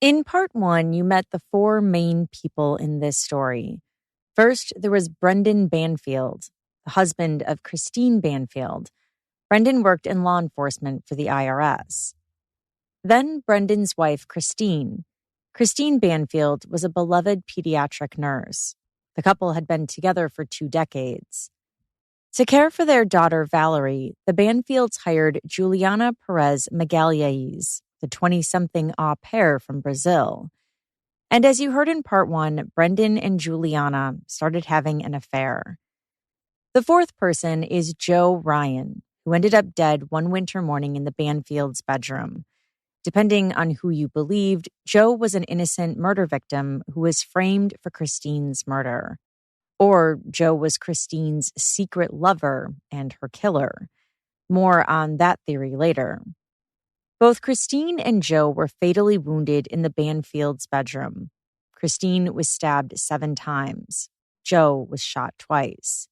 In part one, you met the four main people in this story. First, there was Brendan Banfield, the husband of Christine Banfield. Brendan worked in law enforcement for the IRS. Then Brendan's wife, Christine. Christine Banfield was a beloved pediatric nurse. The couple had been together for 2 decades. To care for their daughter, Valerie, the Banfields hired Juliana Perez Magalhães, the 20-something au pair from Brazil. And as you heard in part one, Brendan and Juliana started having an affair. The fourth person is Joe Ryan, who ended up dead one winter morning in the Banfields' bedroom. Depending on who you believed, Joe was an innocent murder victim who was framed for Christine's murder. Or Joe was Christine's secret lover and her killer. More on that theory later. Both Christine and Joe were fatally wounded in the Banfields' bedroom. Christine was stabbed 7 times. Joe was shot twice.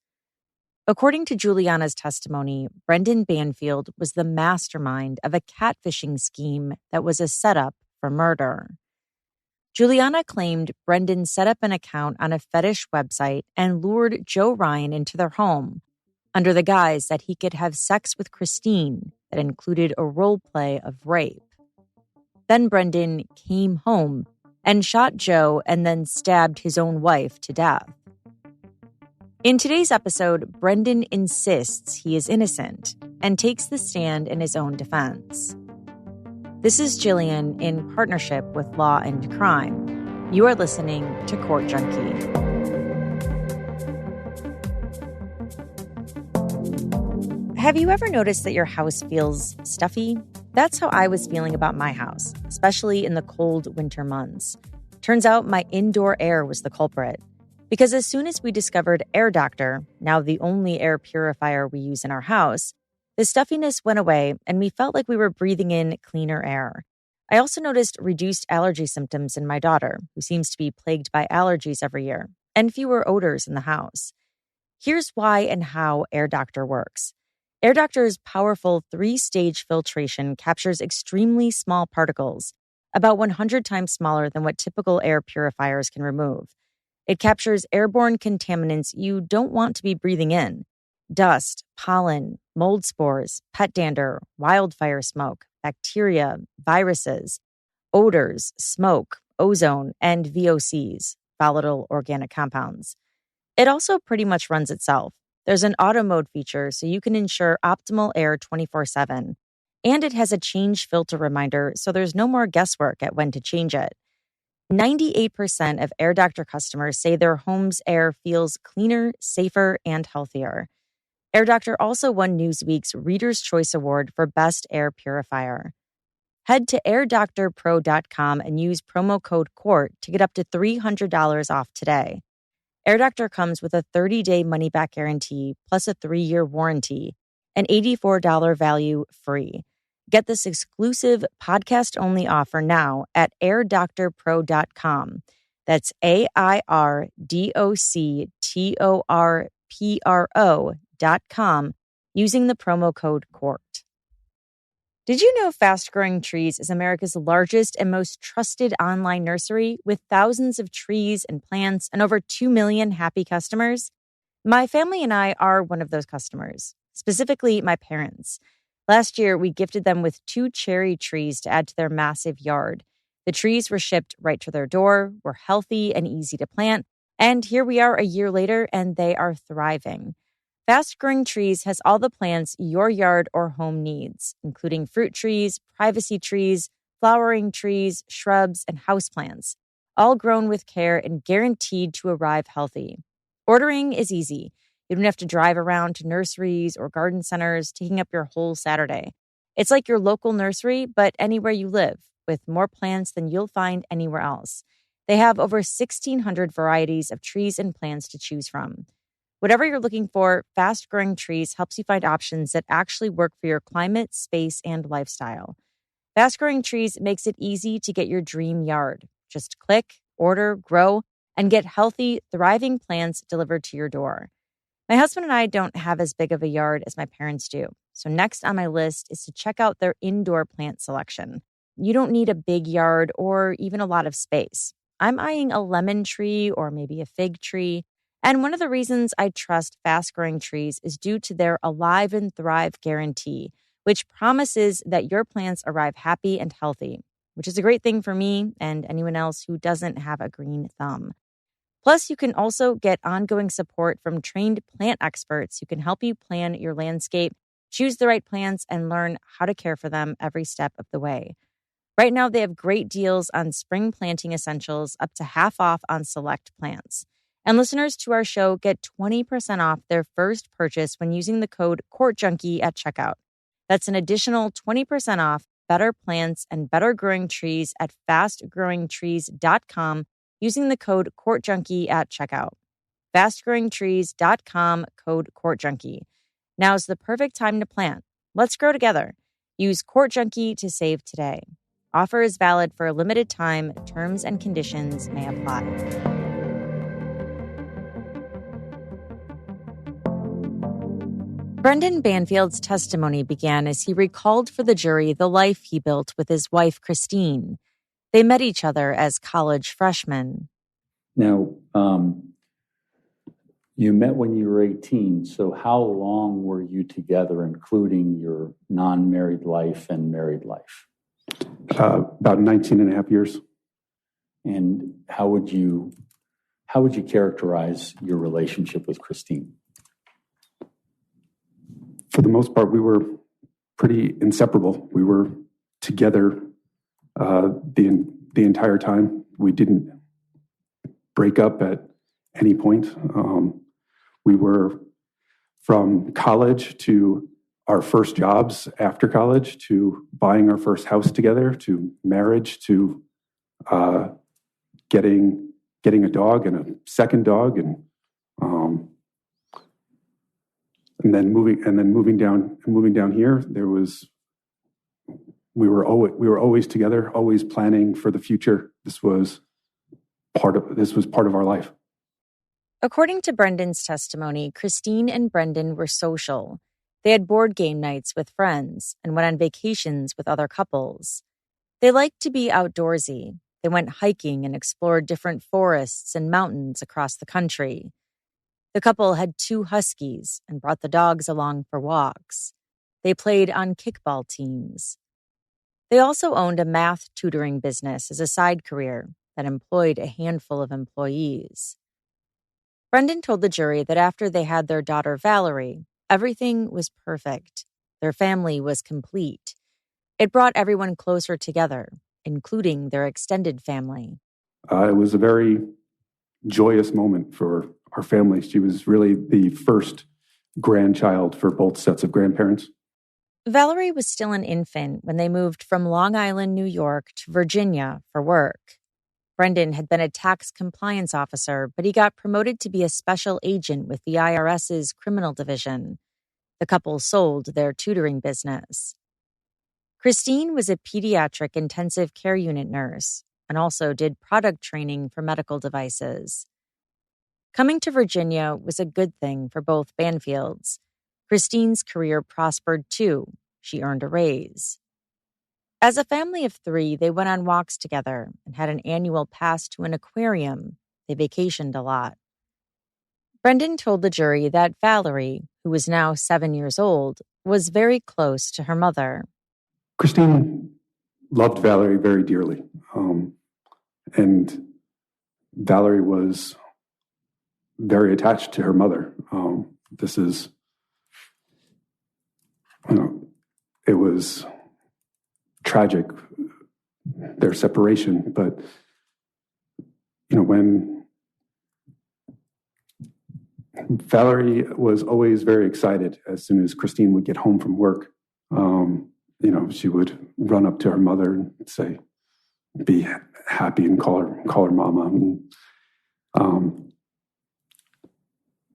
According to Juliana's testimony, Brendan Banfield was the mastermind of a catfishing scheme that was a setup for murder. Juliana claimed Brendan set up an account on a fetish website and lured Joe Ryan into their home under the guise that he could have sex with Christine that included a role play of rape. Then Brendan came home and shot Joe and then stabbed his own wife to death. In today's episode, Brendan insists he is innocent and takes the stand in his own defense. This is Jillian in partnership with Law and Crime. You are listening to Court Junkie. Have you ever noticed that your house feels stuffy? That's how I was feeling about my house, especially in the cold winter months. Turns out my indoor air was the culprit. Because as soon as we discovered Air Doctor, now the only air purifier we use in our house, the stuffiness went away and we felt like we were breathing in cleaner air. I also noticed reduced allergy symptoms in my daughter, who seems to be plagued by allergies every year, and fewer odors in the house. Here's why and how Air Doctor works. Air Doctor's powerful 3-stage filtration captures extremely small particles, about 100 times smaller than what typical air purifiers can remove. It captures airborne contaminants you don't want to be breathing in: dust, pollen, mold spores, pet dander, wildfire smoke, bacteria, viruses, odors, smoke, ozone, and VOCs, volatile organic compounds. It also pretty much runs itself. There's an auto mode feature so you can ensure optimal air 24/7. And it has a change filter reminder so there's no more guesswork at when to change it. 98% of Air Doctor customers say their home's air feels cleaner, safer, and healthier. Air Doctor also won Newsweek's Reader's Choice Award for Best Air Purifier. Head to airdoctorpro.com and use promo code COURT to get up to $300 off today. Air Doctor comes with a 30-day money-back guarantee plus a 3-year warranty, an $84 value free. Get this exclusive podcast-only offer now at airdoctorpro.com. That's airdoctorpro.com using the promo code COURT. Did you know Fast Growing Trees is America's largest and most trusted online nursery with thousands of trees and plants and over 2 million happy customers? My family and I are one of those customers, specifically my parents. Last year, we gifted them with 2 cherry trees to add to their massive yard. The trees were shipped right to their door, were healthy and easy to plant, and here we are a year later and they are thriving. Fast Growing Trees has all the plants your yard or home needs, including fruit trees, privacy trees, flowering trees, shrubs, and houseplants, all grown with care and guaranteed to arrive healthy. Ordering is easy. You don't have to drive around to nurseries or garden centers, taking up your whole Saturday. It's like your local nursery, but anywhere you live, with more plants than you'll find anywhere else. They have over 1,600 varieties of trees and plants to choose from. Whatever you're looking for, Fast Growing Trees helps you find options that actually work for your climate, space, and lifestyle. Fast Growing Trees makes it easy to get your dream yard. Just click, order, grow, and get healthy, thriving plants delivered to your door. My husband and I don't have as big of a yard as my parents do, so next on my list is to check out their indoor plant selection. You don't need a big yard or even a lot of space. I'm eyeing a lemon tree or maybe a fig tree. And one of the reasons I trust fast growing trees is due to their Alive and Thrive guarantee, which promises that your plants arrive happy and healthy, which is a great thing for me and anyone else who doesn't have a green thumb. Plus, you can also get ongoing support from trained plant experts who can help you plan your landscape, choose the right plants, and learn how to care for them every step of the way. Right now, they have great deals on spring planting essentials, up to half off on select plants. And listeners to our show get 20% off their first purchase when using the code CourtJunkie at checkout. That's an additional 20% off better plants and better growing trees at fastgrowingtrees.com using the code CourtJunkie at checkout. Fastgrowingtrees.com, code CourtJunkie. Now's the perfect time to plant. Let's grow together. Use CourtJunkie to save today. Offer is valid for a limited time. Terms and conditions may apply. Brendan Banfield's testimony began as he recalled for the jury the life he built with his wife, Christine. They met each other as college freshmen. Now, you met when you were 18, so how long were you together, including your non-married life and married life? About 19 and a half years. And how would you characterize your relationship with Christine? For the most part, we were pretty inseparable. We were together the entire time. We didn't break up at any point. We were from college to our first jobs after college, to buying our first house together, to marriage, to getting a dog and a second dog, and then moving down here. We were always together, always planning for the future. This was part of our life. According to Brendan's testimony, Christine and Brendan were social. They had board game nights with friends and went on vacations with other couples. They liked to be outdoorsy. They went hiking and explored different forests and mountains across the country. The couple had 2 huskies and brought the dogs along for walks. They played on kickball teams. They also owned a math tutoring business as a side career that employed a handful of employees. Brendan told the jury that after they had their daughter Valerie, everything was perfect. Their family was complete. It brought everyone closer together, including their extended family. It was a very joyous moment for our family. She was really the first grandchild for both sets of grandparents. Valerie was still an infant when they moved from Long Island, New York to Virginia for work. Brendan had been a tax compliance officer, but he got promoted to be a special agent with the IRS's criminal division. The couple sold their tutoring business. Christine was a pediatric intensive care unit nurse and also did product training for medical devices. Coming to Virginia was a good thing for both Banfields. Christine's career prospered too. She earned a raise. As a family of 3, they went on walks together and had an annual pass to an aquarium. They vacationed a lot. Brendan told the jury that Valerie, who was now 7 years old, was very close to her mother. Christine loved Valerie very dearly. And Valerie was very attached to her mother. It was tragic, their separation, but when Valerie was always very excited as soon as Christine would get home from work. She would run up to her mother and say, be happy, and call her mama. And,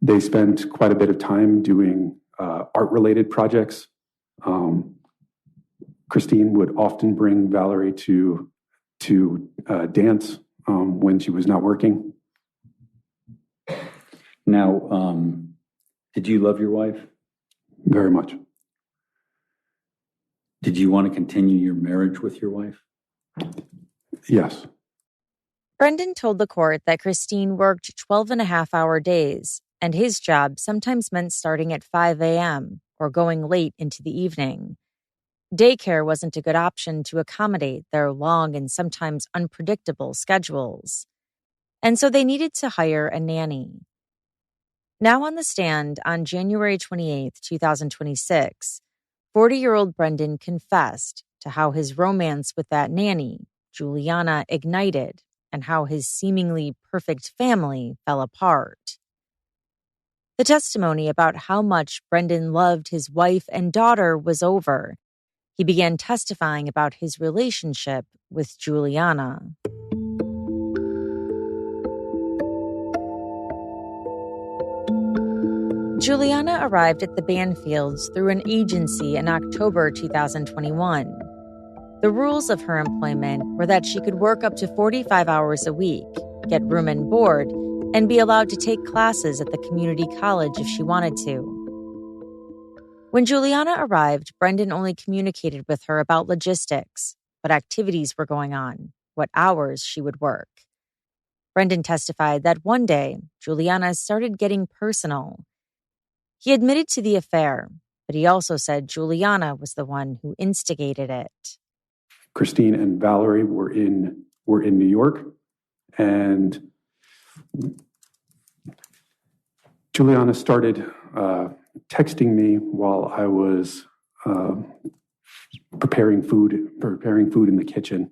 they spent quite a bit of time doing art-related projects. Christine would often bring Valerie to dance when she was not working. Now, did you love your wife? Very much. Did you want to continue your marriage with your wife? Yes. Brendan told the court that Christine worked 12-and-a-half-hour days, and his job sometimes meant starting at 5 a.m. or going late into the evening. Daycare wasn't a good option to accommodate their long and sometimes unpredictable schedules. And so they needed to hire a nanny. Now on the stand on January 28, 2026, 40-year-old Brendan confessed to how his romance with that nanny, Juliana, ignited and how his seemingly perfect family fell apart. The testimony about how much Brendan loved his wife and daughter was over. He began testifying about his relationship with Juliana. Juliana arrived at the Banfields through an agency in October 2021. The rules of her employment were that she could work up to 45 hours a week, get room and board, and be allowed to take classes at the community college if she wanted to. When Juliana arrived, Brendan only communicated with her about logistics, what activities were going on, what hours she would work. Brendan testified that one day, Juliana started getting personal. He admitted to the affair, but he also said Juliana was the one who instigated it. Christine and Valerie were in New York, and Juliana started texting me while I was preparing food in the kitchen.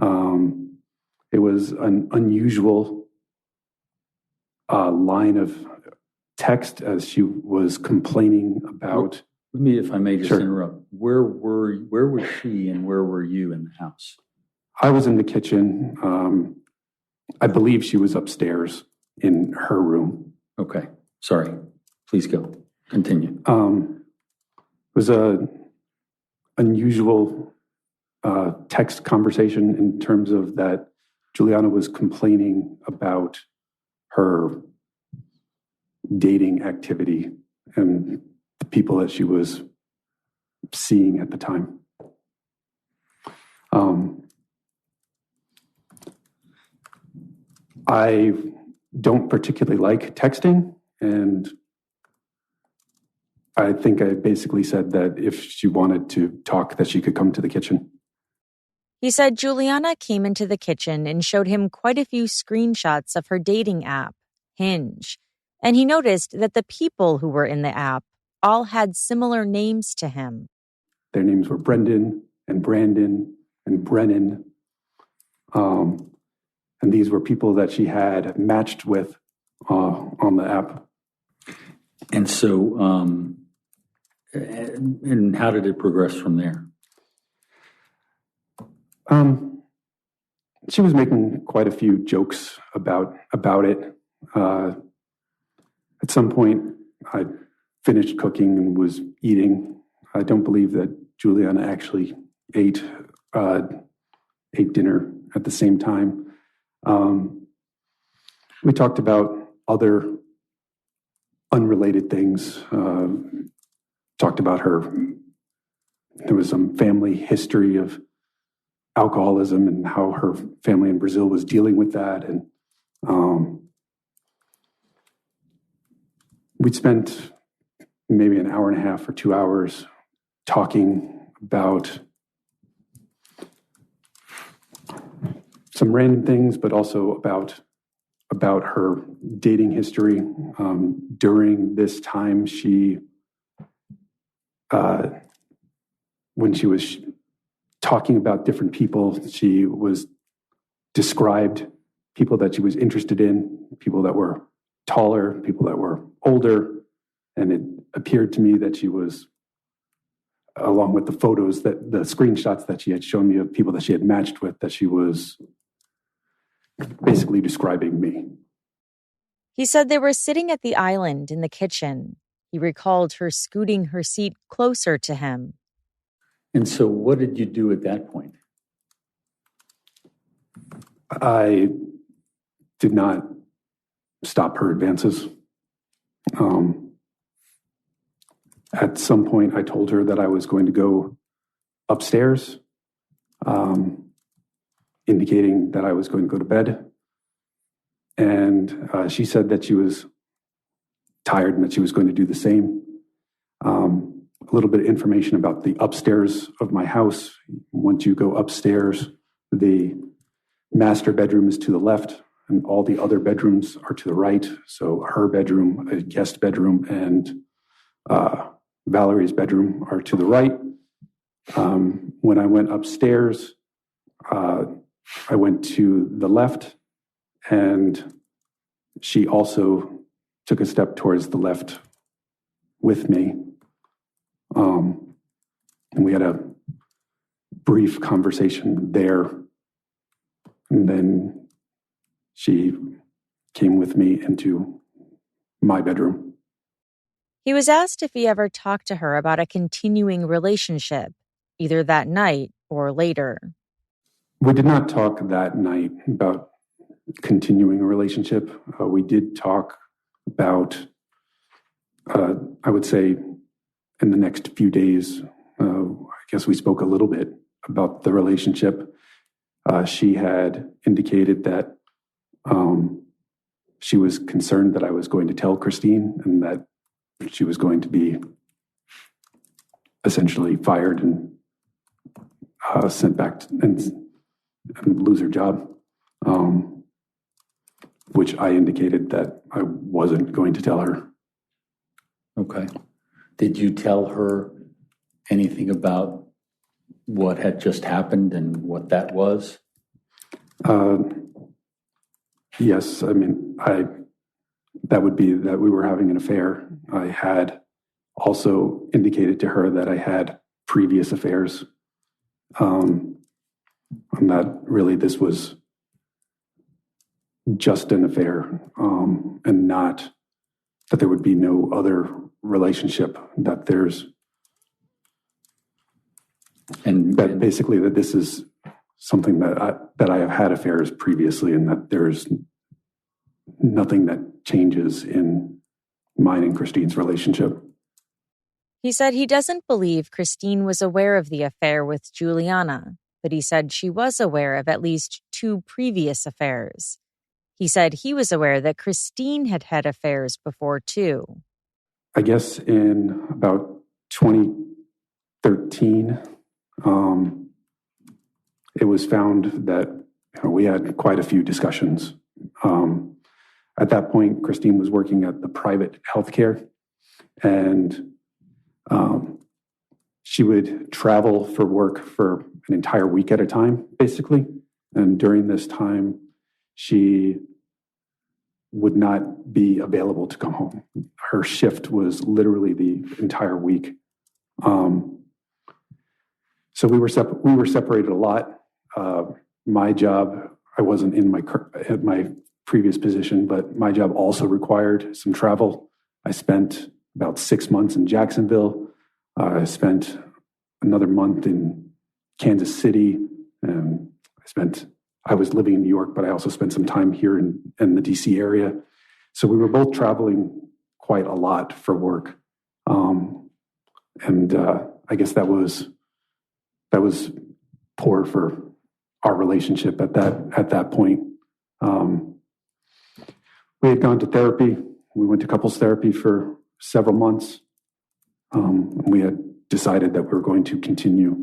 It was an unusual line of text as she was complaining about. Let me, if I may just Sure. interrupt. Where was she and where were you in the house? I was in the kitchen. I believe she was upstairs in her room. Okay. Sorry. Please go. Continue. It was a unusual text conversation in terms of that Juliana was complaining about her dating activity and the people that she was seeing at the time. I don't particularly like texting, and I think I basically said that if she wanted to talk, that she could come to the kitchen. He said Juliana came into the kitchen and showed him quite a few screenshots of her dating app, Hinge, and he noticed that the people who were in the app all had similar names to him. Their names were Brendan and Brandon and Brennan. And these were people that she had matched with on the app. And so, and how did it progress from there? She was making quite a few jokes about it. At some point, I finished cooking and was eating. I don't believe that Juliana actually ate dinner at the same time. We talked about other unrelated things. Talked about there was some family history of alcoholism and how her family in Brazil was dealing with that. And we'd spent maybe an hour and a half or 2 hours talking about some random things, but also about her dating history. During this time, when she was talking about different people, she was described people that she was interested in, people that were taller, people that were older, and it appeared to me that she was, along with the screenshots that she had shown me of people that she had matched with, that she was basically describing me. He said they were sitting at the island in the kitchen. He recalled her scooting her seat closer to him. And so what did you do at that point? I did not stop her advances. At some point, I told her that I was going to go upstairs. indicating that I was going to go to bed. And she said that she was tired and that she was going to do the same. A little bit of information about the upstairs of my house. Once you go upstairs, the master bedroom is to the left, and all the other bedrooms are to the right. So her bedroom, a guest bedroom, and Valerie's bedroom are to the right. When I went upstairs, I went to the left, and she also took a step towards the left with me. And we had a brief conversation there. And then she came with me into my bedroom. He was asked if he ever talked to her about a continuing relationship, either that night or later. We did not talk that night about continuing a relationship. We did talk about, I would say, in the next few days, I guess we spoke a little bit about the relationship. She had indicated that she was concerned that I was going to tell Christine and that she was going to be essentially fired and sent back and lose her job, which I indicated that I wasn't going to tell her. Okay. Did you tell her anything about what had just happened and what that was? Yes. I mean, that would be that we were having an affair. I had also indicated to her that I had previous affairs, and that really this was just an affair, and not that there would be no other relationship, that there's, and that basically that this is something that I have had affairs previously, and that there's nothing that changes in mine and Christine's relationship. He said he doesn't believe Christine was aware of the affair with Juliana, but he said she was aware of at least 2 previous affairs. He said he was aware that Christine had had affairs before, too. I guess in about 2013, it was found that we had quite a few discussions. At that point, Christine was working at the private healthcare, and she would travel for work for an entire week at a time, basically. And during this time, she would not be available to come home. Her shift was literally the entire week. So we were separated a lot. My job, I wasn't in at my previous position, but my job also required some travel. I spent about 6 months in Jacksonville. I spent another month in Kansas City, and I was living in New York, but I also spent some time here in the DC area. So we were both traveling quite a lot for work. And I guess that was poor for our relationship at that point. We had gone to therapy. We went to couples therapy for several months. We had decided that we were going to continue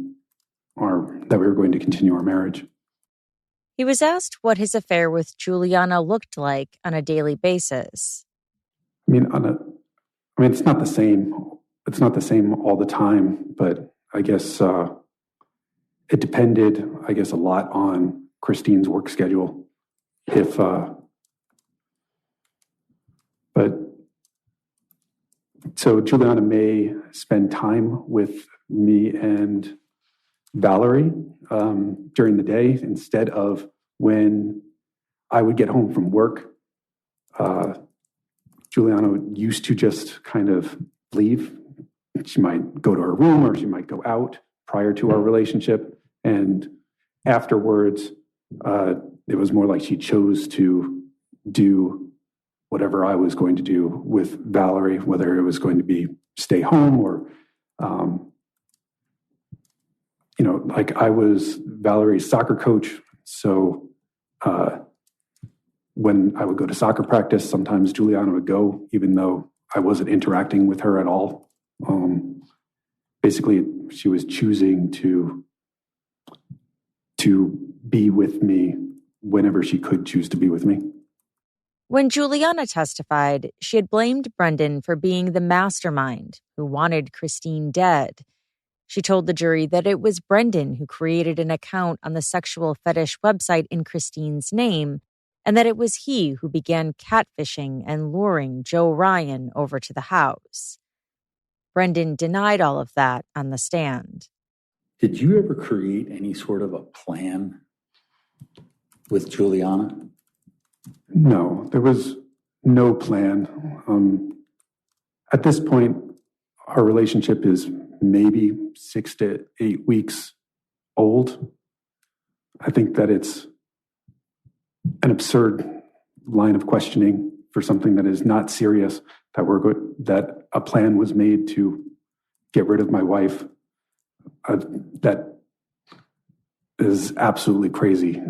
our marriage. He was asked what his affair with Juliana looked like on a daily basis. I mean, it's not the same. It's not the same all the time, but I guess it depended, a lot on Christine's work schedule. So Juliana may spend time with me and Valerie during the day instead of when I would get home from work. Juliana used to just kind of leave. She might go to her room or she might go out prior to our relationship. And afterwards, it was more like she chose to do whatever I was going to do with Valerie, whether it was going to be stay home or, like I was Valerie's soccer coach. So when I would go to soccer practice, sometimes Juliana would go, even though I wasn't interacting with her at all. Basically, she was choosing to be with me whenever she could choose to be with me. When Juliana testified, she had blamed Brendan for being the mastermind who wanted Christine dead. She told the jury that it was Brendan who created an account on the sexual fetish website in Christine's name, and that it was he who began catfishing and luring Joe Ryan over to the house. Brendan denied all of that on the stand. Did you ever create any sort of a plan with Juliana? No, there was no plan. At this point, our relationship is maybe 6 to 8 weeks old. I think that it's an absurd line of questioning for something that is not serious, that a plan was made to get rid of my wife. That is absolutely crazy.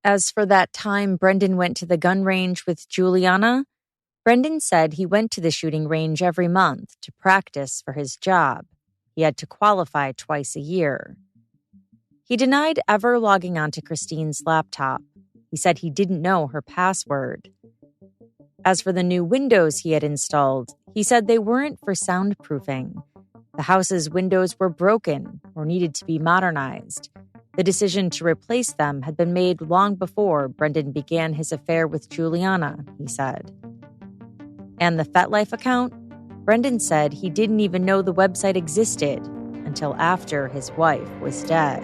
As for that time Brendan went to the gun range with Juliana, Brendan said he went to the shooting range every month to practice for his job. He had to qualify twice a year. He denied ever logging onto Christine's laptop. He said he didn't know her password. As for the new windows he had installed, he said they weren't for soundproofing. The house's windows were broken or needed to be modernized. The decision to replace them had been made long before Brendan began his affair with Juliana, he said. And the FetLife account? Brendan said he didn't even know the website existed until after his wife was dead.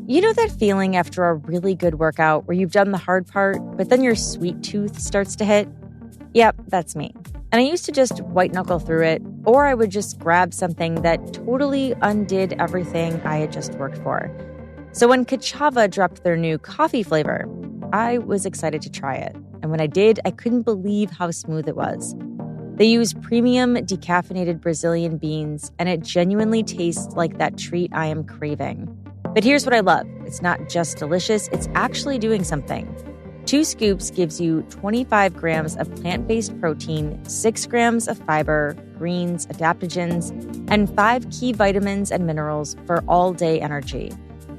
You know that feeling after a really good workout where you've done the hard part, but then your sweet tooth starts to hit? Yep, that's me. And I used to just white-knuckle through it, or I would just grab something that totally undid everything I had just worked for. So when Kachava dropped their new coffee flavor, I was excited to try it. And when I did, I couldn't believe how smooth it was. They use premium decaffeinated Brazilian beans, and it genuinely tastes like that treat I am craving. But here's what I love. It's not just delicious, it's actually doing something. 2 scoops gives you 25 grams of plant-based protein, 6 grams of fiber, greens, adaptogens, and 5 key vitamins and minerals for all-day energy.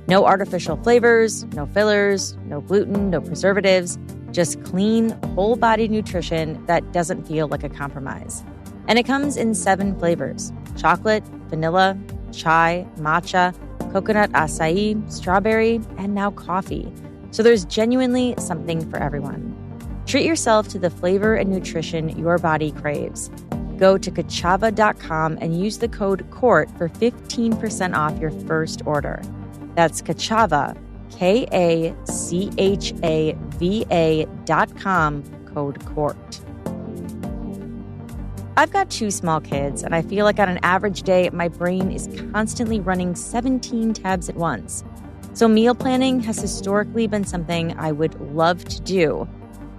No artificial flavors, no fillers, no gluten, no preservatives, just clean, whole-body nutrition that doesn't feel like a compromise. And it comes in 7 flavors: chocolate, vanilla, chai, matcha, coconut acai, strawberry, and now coffee. So there's genuinely something for everyone. Treat yourself to the flavor and nutrition your body craves. Go to Kachava.com and use the code COURT for 15% off your first order. That's Kachava, KACHAVA.com, code COURT. I've got 2 small kids, and I feel like on an average day, my brain is constantly running 17 tabs at once. So meal planning has historically been something I would love to do,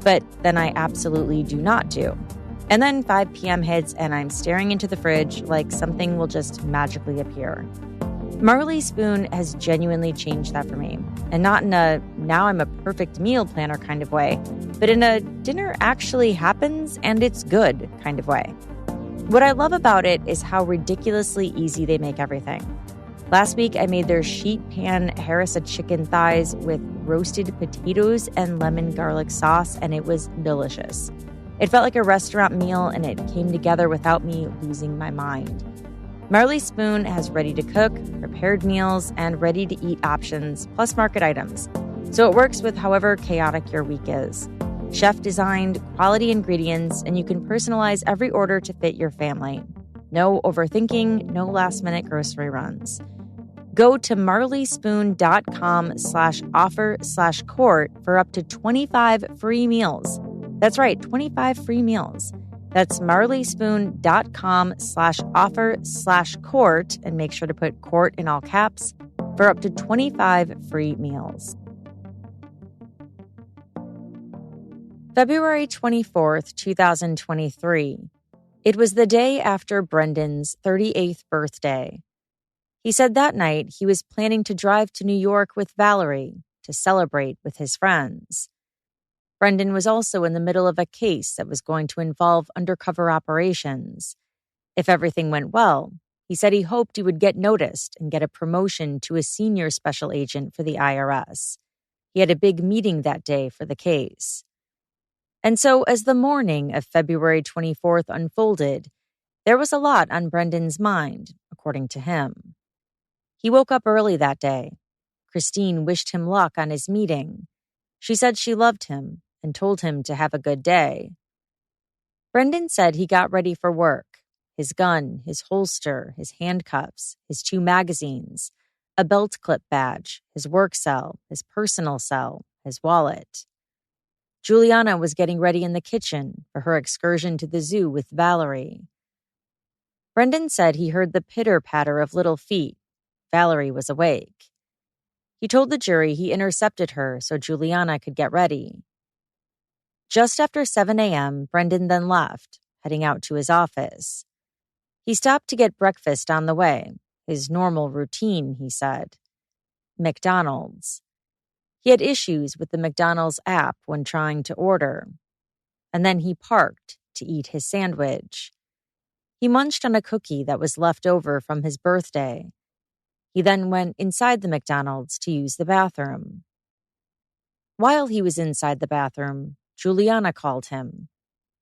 but then I absolutely do not do. And then 5 p.m. hits and I'm staring into the fridge like something will just magically appear. Marley Spoon has genuinely changed that for me. And not in a now I'm a perfect meal planner kind of way, but in a dinner actually happens and it's good kind of way. What I love about it is how ridiculously easy they make everything. Last week, I made their sheet pan harissa chicken thighs with roasted potatoes and lemon garlic sauce, and it was delicious. It felt like a restaurant meal, and it came together without me losing my mind. Marley Spoon has ready-to-cook, prepared meals, and ready-to-eat options, plus market items. So it works with however chaotic your week is. Chef-designed, quality ingredients, and you can personalize every order to fit your family. No overthinking, no last-minute grocery runs. Go to marleyspoon.com/offer/court for up to 25 free meals. That's right, 25 free meals. That's marleyspoon.com/offer/court, and make sure to put court in all caps for up to 25 free meals. February 24th, 2023. It was the day after Brendan's 38th birthday. He said that night he was planning to drive to New York with Valerie to celebrate with his friends. Brendan was also in the middle of a case that was going to involve undercover operations. If everything went well, he said he hoped he would get noticed and get a promotion to a senior special agent for the IRS. He had a big meeting that day for the case. And so as the morning of February 24th unfolded, there was a lot on Brendan's mind, according to him. He woke up early that day. Christine wished him luck on his meeting. She said she loved him and told him to have a good day. Brendan said he got ready for work. His gun, his holster, his handcuffs, his 2 magazines, a belt clip badge, his work cell, his personal cell, his wallet. Juliana was getting ready in the kitchen for her excursion to the zoo with Valerie. Brendan said he heard the pitter-patter of little feet. Valerie was awake. He told the jury he intercepted her so Juliana could get ready. Just after 7 a.m., Brendan then left, heading out to his office. He stopped to get breakfast on the way, his normal routine, he said. McDonald's. He had issues with the McDonald's app when trying to order. And then he parked to eat his sandwich. He munched on a cookie that was left over from his birthday. He then went inside the McDonald's to use the bathroom. While he was inside the bathroom, Juliana called him.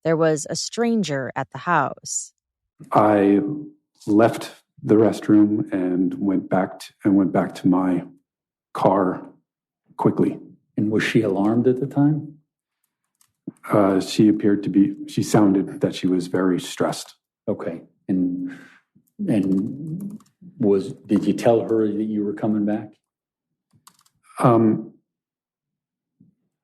There was a stranger at the house. I left the restroom and went back to my car quickly. And was she alarmed at the time? She sounded that she was very stressed. Okay. And did you tell her that you were coming back?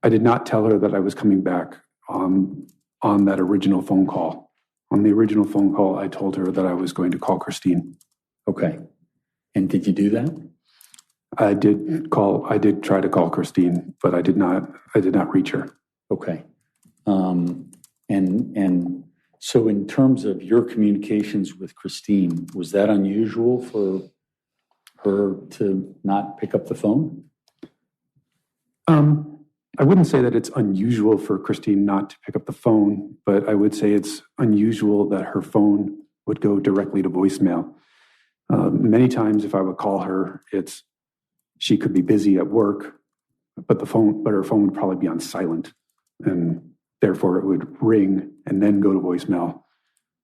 I did not tell her that I was coming back on that original phone call. On the original phone call, I told her that I was going to call Christine. Okay. And did you do that? I did try to call Christine, but I did not reach her. Okay. And so in terms of your communications with Christine, was that unusual for her to not pick up the phone? I wouldn't say that it's unusual for Christine not to pick up the phone, but I would say it's unusual that her phone would go directly to voicemail. Many times if I would call her, she could be busy at work, but her phone would probably be on silent, and therefore it would ring and then go to voicemail.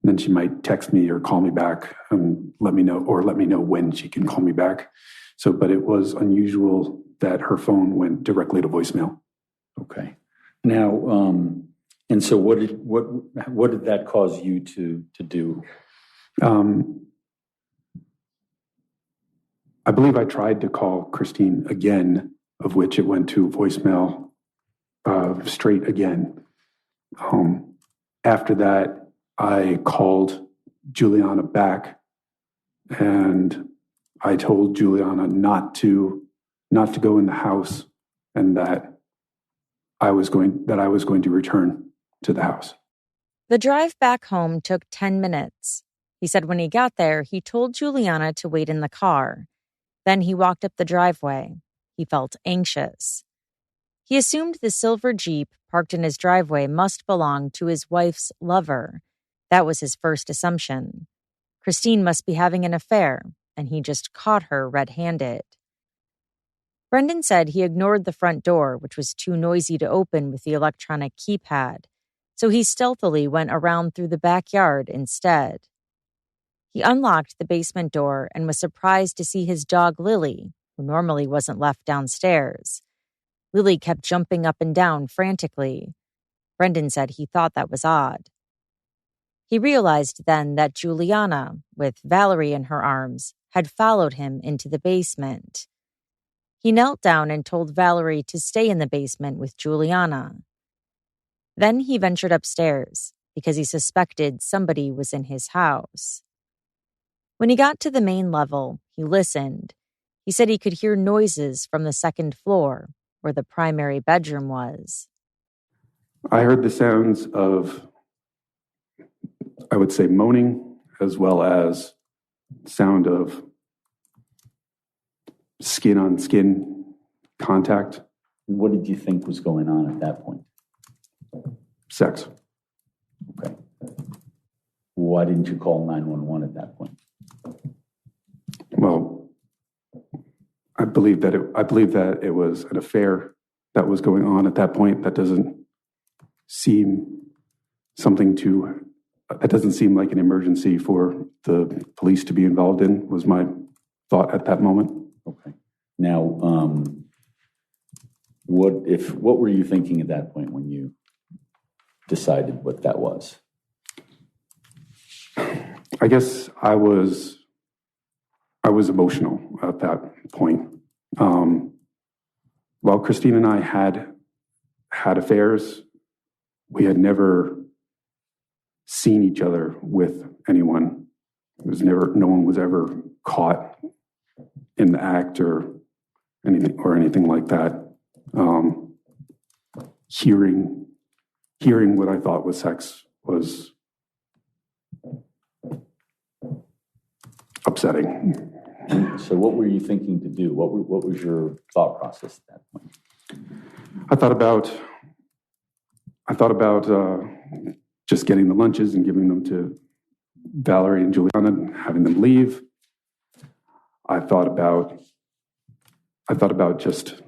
And then she might text me or call me back and let me know when she can call me back. But it was unusual that her phone went directly to voicemail. Okay. Now, and so what did that cause you to do? I believe I tried to call Christine again, of which it went to voicemail straight again. After that, I called Juliana back, and I told Juliana not to go in the house, and that I was going to return to the house. The drive back home took 10 minutes. He said when he got there, he told Juliana to wait in the car. Then he walked up the driveway. He felt anxious. He assumed the silver Jeep parked in his driveway must belong to his wife's lover. That was his first assumption. Christine must be having an affair, and he just caught her red-handed. Brendan said he ignored the front door, which was too noisy to open with the electronic keypad, so he stealthily went around through the backyard instead. He unlocked the basement door and was surprised to see his dog Lily, who normally wasn't left downstairs. Lily kept jumping up and down frantically. Brendan said he thought that was odd. He realized then that Juliana, with Valerie in her arms, had followed him into the basement. He knelt down and told Valerie to stay in the basement with Juliana. Then he ventured upstairs because he suspected somebody was in his house. When he got to the main level, he listened. He said he could hear noises from the second floor, where the primary bedroom was. I heard the sounds of I would say moaning, as well as sound of skin on skin contact. What did you think was going on at that point? Sex. Okay. Why didn't you call 911 at that point? Well, I believe that it was an affair that was going on at that point. That doesn't seem like an emergency for the police to be involved in, was my thought at that moment. Okay. Now, what were you thinking at that point when you decided what that was? I guess I was emotional at that point. While Christine and I had affairs, we had never seen each other with anyone. No one was ever caught in the act or anything like that. Hearing what I thought was sex was upsetting. So what were you thinking to do? What was your thought process at that point? I thought about just getting the lunches and giving them to Valerie and Juliana and having them leave. I thought about just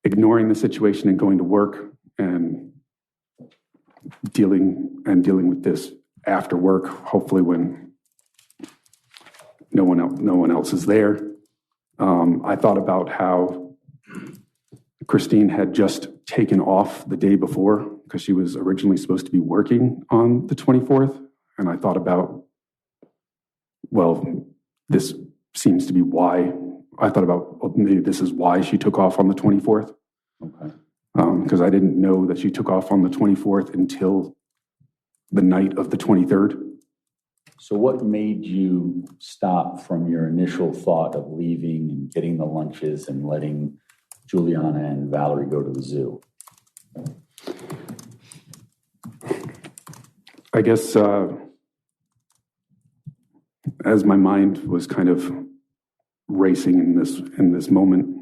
ignoring the situation and going to work and dealing with this after work, hopefully when no one else is there. I thought about how Christine had just taken off the day before because she was originally supposed to be working on the 24th. And I thought about, well, this seems to be why. I thought about, well, maybe this is why she took off on the 24th. Okay. Because I didn't know that she took off on the 24th until the night of the 23rd. So what made you stop from your initial thought of leaving and getting the lunches and letting Juliana and Valerie go to the zoo? I guess as my mind was kind of racing in this moment,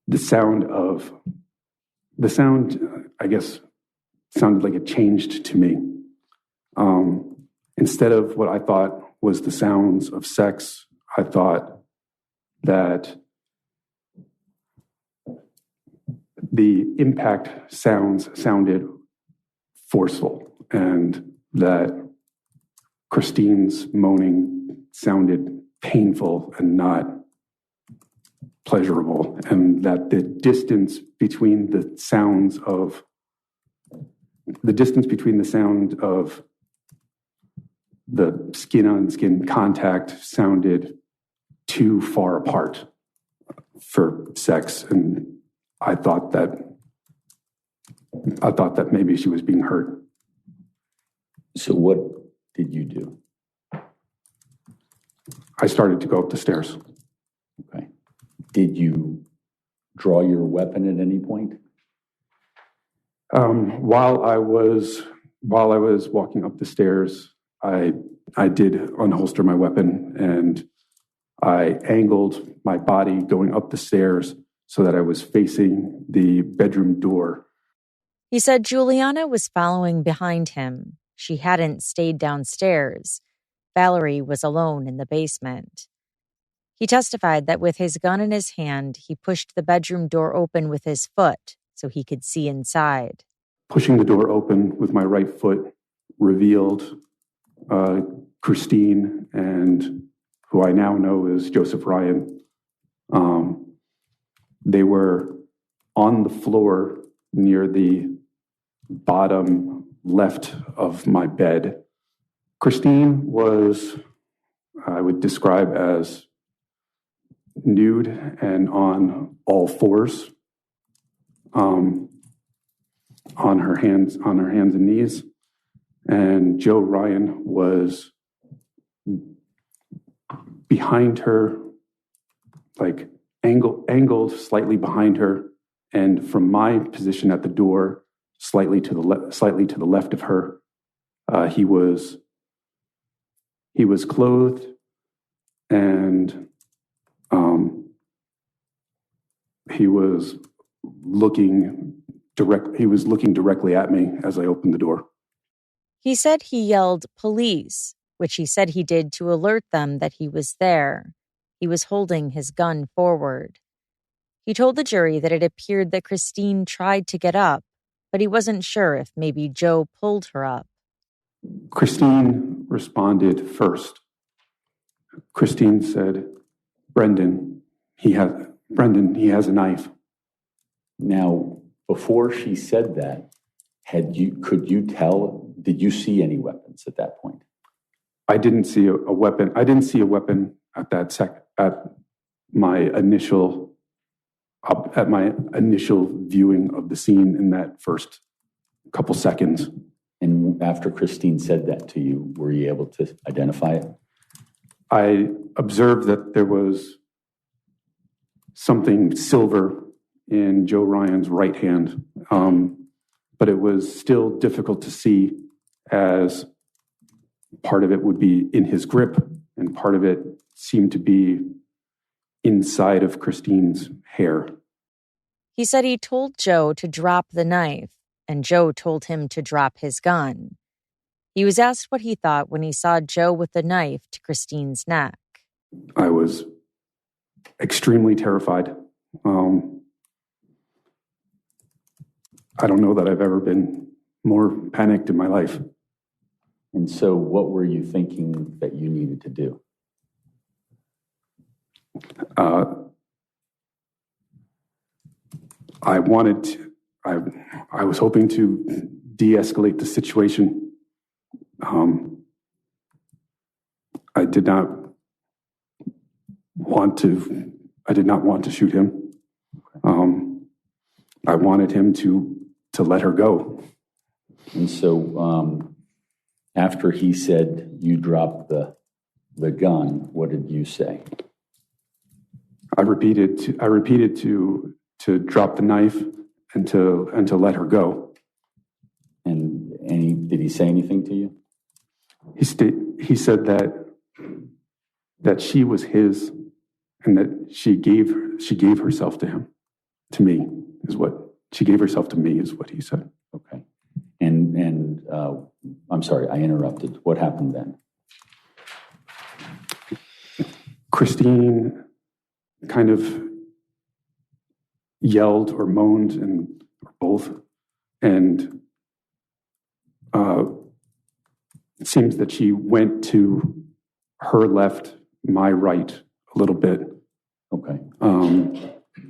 the sound, I guess, sounded like it changed to me. Instead of what I thought was the sounds of sex, I thought that the impact sounds sounded forceful, and that Christine's moaning sounded painful and not pleasurable, and that the distance between the sound of the skin-on-skin contact sounded too far apart for sex, and I thought that maybe she was being hurt. So what did you do? I started to go up the stairs. Okay. Did you draw your weapon at any point? While I was walking up the stairs, I did unholster my weapon, and I angled my body going up the stairs so that I was facing the bedroom door. He said Juliana was following behind him. She hadn't stayed downstairs. Valerie was alone in the basement. He testified that with his gun in his hand, he pushed the bedroom door open with his foot so he could see inside. Pushing the door open with my right foot revealed Christine, and who I now know is Joseph Ryan. They were on the floor near the bottom left of my bed. Christine was, I would describe as nude and on all fours, on her hands and knees. And Joe Ryan was behind her, like angled slightly behind her, and from my position at the door, slightly to the left of her, He was clothed, and he was looking directly at me as I opened the door. He said he yelled police, which he said he did to alert them that he was there. He was holding his gun forward. He told the jury that it appeared that Christine tried to get up, but he wasn't sure if maybe Joe pulled her up. Christine responded first. Christine said, Brendan, he has a knife. Now, before she said that, did you see any weapons at that point? I didn't see a weapon. I didn't see a weapon at my initial viewing of the scene in that first couple seconds. And after Christine said that to you, were you able to identify it? I observed that there was something silver in Joe Ryan's right hand, but it was still difficult to see, as part of it would be in his grip and part of it seemed to be inside of Christine's hair. He said he told Joe to drop the knife, and Joe told him to drop his gun. He was asked what he thought when he saw Joe with the knife to Christine's neck. I was extremely terrified. I don't know that I've ever been more panicked in my life. And so what were you thinking that you needed to do? I was hoping to de-escalate the situation. I did not want to shoot him. I wanted him to let her go. And so after he said you dropped the gun, what did you say? I repeated to drop the knife and to let her go. And did he say anything to you? He said that she was his, and that she gave herself to him. To me is what she gave herself to me is what he said. Okay. And I'm sorry, I interrupted. What happened then? Christine kind of yelled or moaned, or both, and it seems that she went to her left, my right, a little bit. Okay.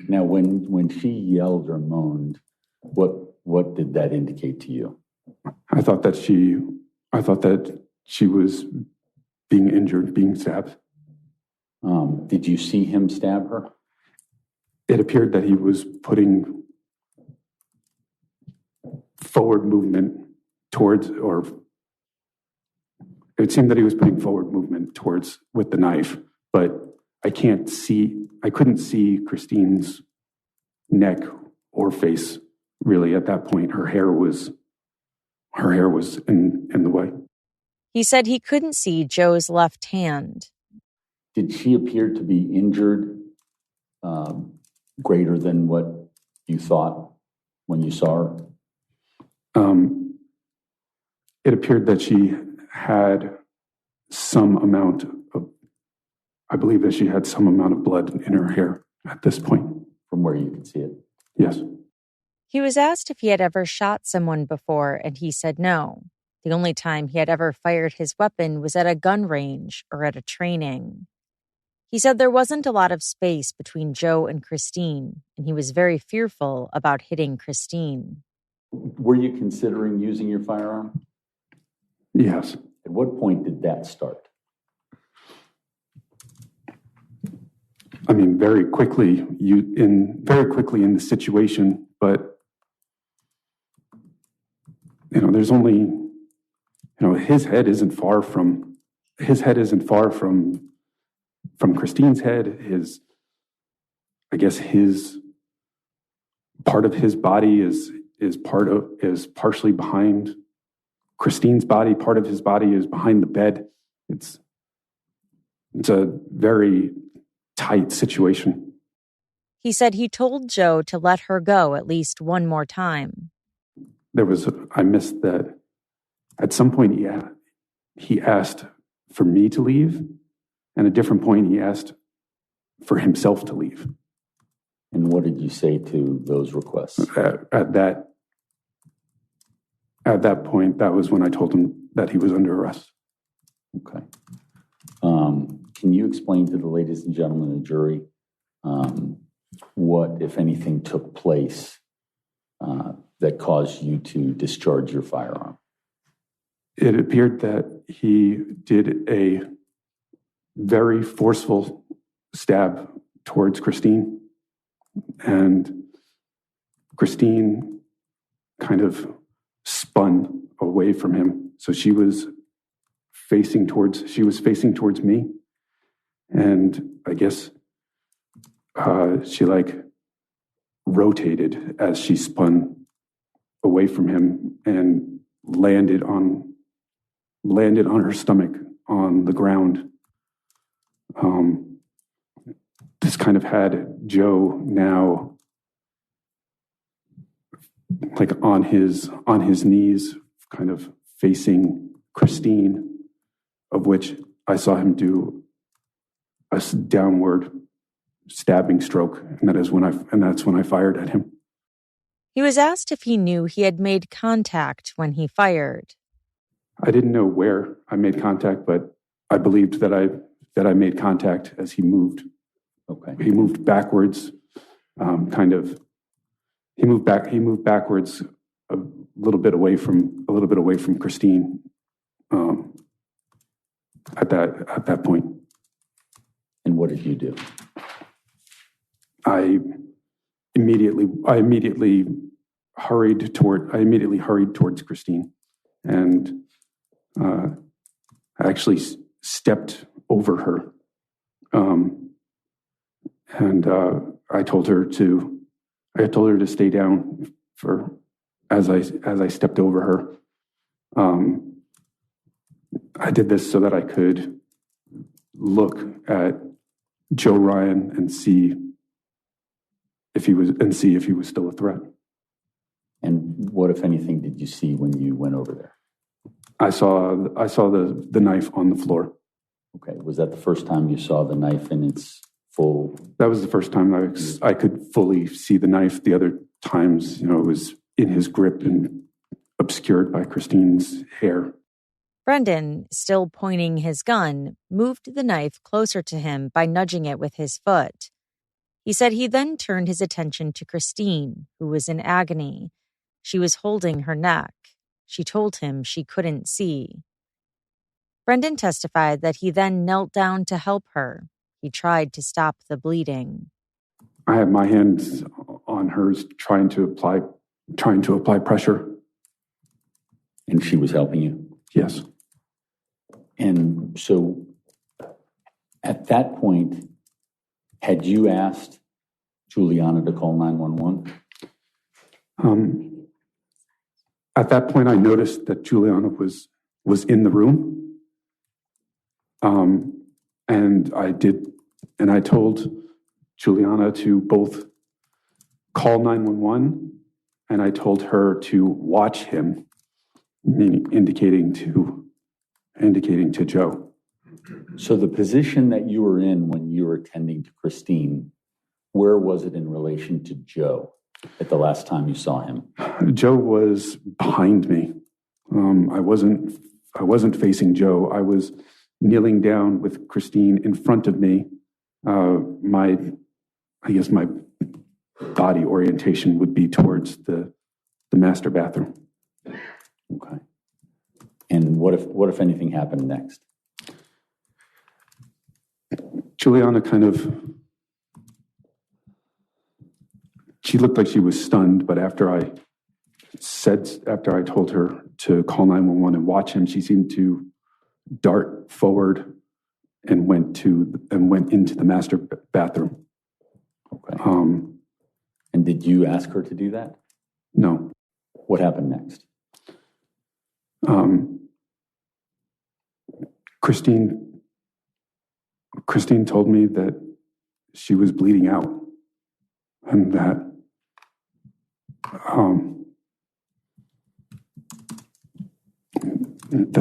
Now, when she yelled or moaned, what did that indicate to you? I thought that she was being injured, being stabbed. Did you see him stab her? It appeared that he was putting forward movement towards, or it seemed that he was putting forward movement towards with the knife, but I couldn't see Christine's neck or face really at that point. Her hair was in the way. He said he couldn't see Joe's left hand. Did she appear to be injured greater than what you thought when you saw her? It appeared that she had some amount of, I believe that she had some amount of blood in her hair at this point. From where you could see it? Yes. He was asked if he had ever shot someone before, and he said no. The only time he had ever fired his weapon was at a gun range or at a training. He said there wasn't a lot of space between Joe and Christine, and he was very fearful about hitting Christine. Were you considering using your firearm? Yes. At what point did that start? I mean, very quickly in the situation, but there's only, his head isn't far from Christine's head. His part of his body is partially behind Christine's body, part of his body is behind the bed. It's a very tight situation. He said he told Joe to let her go at least one more time. I missed that at some point he asked for me to leave, and at a different point he asked for himself to leave. And what did you say to those requests? At that point, that was when I told him that he was under arrest. Okay. Can you explain to the ladies and gentlemen of the jury what, if anything, took place that caused you to discharge your firearm? It appeared that he did a very forceful stab towards Christine, and Christine kind of spun away from him. So she was facing towards me, and I guess she rotated as she spun away from him and landed on her stomach on the ground. This kind of had Joe now on his knees, kind of facing Christine, of which I saw him do a downward stabbing stroke, and that's when I fired at him. He was asked if he knew he had made contact when he fired. I didn't know where I made contact, but I believed that I made contact as he moved. Okay. He moved backwards, He moved backwards a little bit away from Christine. At that point. And what did you do? I immediately hurried towards Christine, and I actually stepped over her, and I told her to stay down as I stepped over her. I did this so that I could look at Joe Ryan and see if he was still a threat. And what, if anything, did you see when you went over there? I saw the knife on the floor. Okay. Was that the first time you saw the knife in its full? That was the first time I could fully see the knife. The other times, it was in his grip and obscured by Christine's hair. Brendan, still pointing his gun, moved the knife closer to him by nudging it with his foot. He said he then turned his attention to Christine, who was in agony. She was holding her neck. She told him she couldn't see. Brendan testified that he then knelt down to help her. He tried to stop the bleeding. I had my hands on hers, trying to apply pressure. And she was helping you? Yes. And so at that point, had you asked Juliana to call 911? At that point, I noticed that Juliana was in the room. And I told Juliana to both call 911, and I told her to watch him, meaning indicating to Joe. So the position that you were in when you were attending to Christine, where was it in relation to Joe at the last time you saw him? Joe was behind me. I wasn't facing Joe. I was kneeling down with Christine in front of me. My body orientation would be towards the master bathroom. Okay. And what if anything happened next? Juliana she looked like she was stunned, but after I told her to call 911 and watch him, she seemed to dart forward and went into the master bathroom. Okay. And did you ask her to do that? No. What happened next? Christine told me that she was bleeding out and that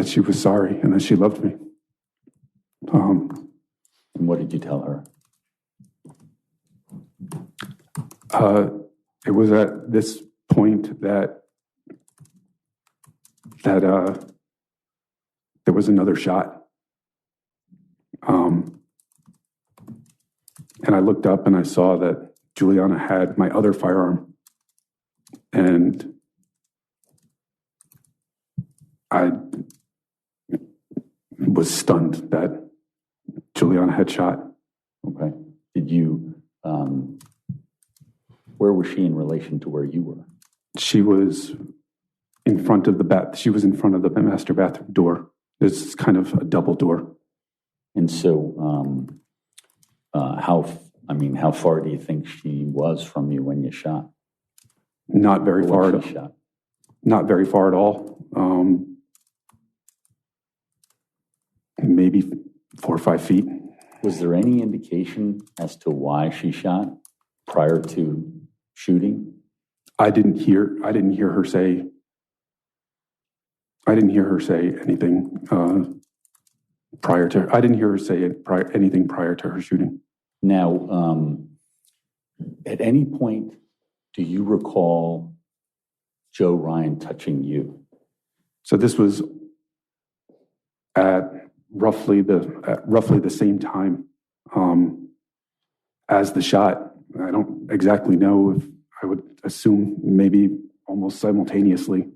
she was sorry and that she loved me. And what did you tell her? It was at this point that there was another shot. And I looked up and I saw that Juliana had my other firearm. And I was stunned that Juliana had shot. Okay. Did you, where was she in relation to where you were? She was in front of the master bathroom door. There's kind of a double door. And so, how far do you think she was from you when you shot? Not very far at all. Shot? Not very far at all. Maybe 4 or 5 feet. Was there any indication as to why she shot prior to shooting? I didn't hear her say anything prior to her. I didn't hear her say anything prior to her shooting. Now, at any point, do you recall Joe Ryan touching you? So this was at roughly the same time as the shot. I don't exactly know. If I would assume maybe almost simultaneously.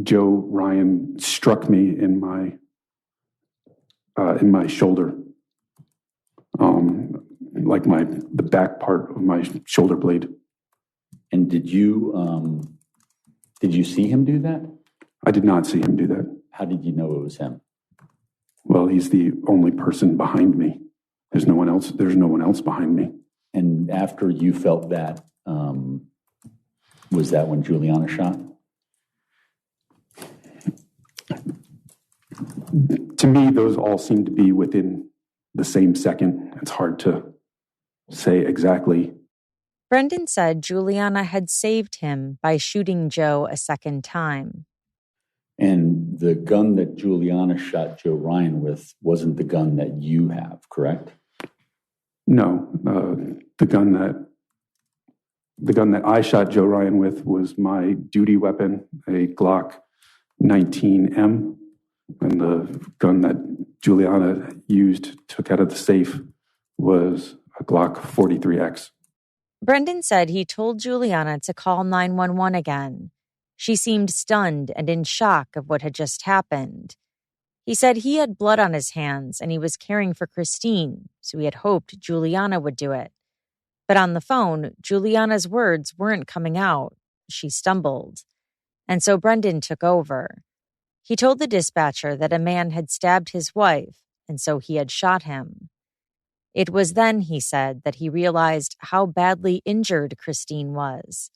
Joe Ryan struck me in my shoulder, like the back part of my shoulder blade. And did you see him do that? I did not see him do that. How did you know it was him? Well, he's the only person behind me. There's no one else behind me. And after you felt that, was that when Juliana shot? To me, those all seem to be within the same second. It's hard to say exactly. Brendan said Juliana had saved him by shooting Joe a second time. And the gun that Juliana shot Joe Ryan with wasn't the gun that you have, correct? No, the gun that I shot Joe Ryan with was my duty weapon, a Glock 19M, and the gun that Juliana took out of the safe, was a Glock 43X. Brendan said he told Juliana to call 911 again. She seemed stunned and in shock of what had just happened. He said he had blood on his hands and he was caring for Christine, so he had hoped Juliana would do it. But on the phone, Juliana's words weren't coming out. She stumbled. And so Brendan took over. He told the dispatcher that a man had stabbed his wife, and so he had shot him. It was then, he said, that he realized how badly injured Christine was.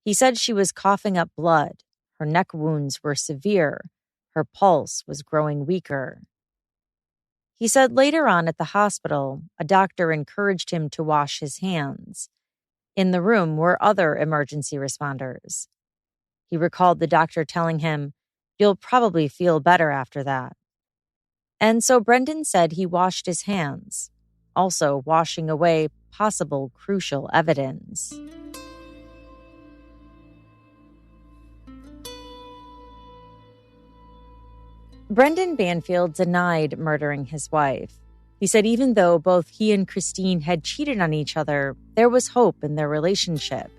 He said she was coughing up blood, her neck wounds were severe, her pulse was growing weaker. He said later on at the hospital, a doctor encouraged him to wash his hands. In the room were other emergency responders. He recalled the doctor telling him, "You'll probably feel better after that." And so Brendan said he washed his hands, also washing away possible crucial evidence. Brendan Banfield denied murdering his wife. He said even though both he and Christine had cheated on each other, there was hope in their relationship.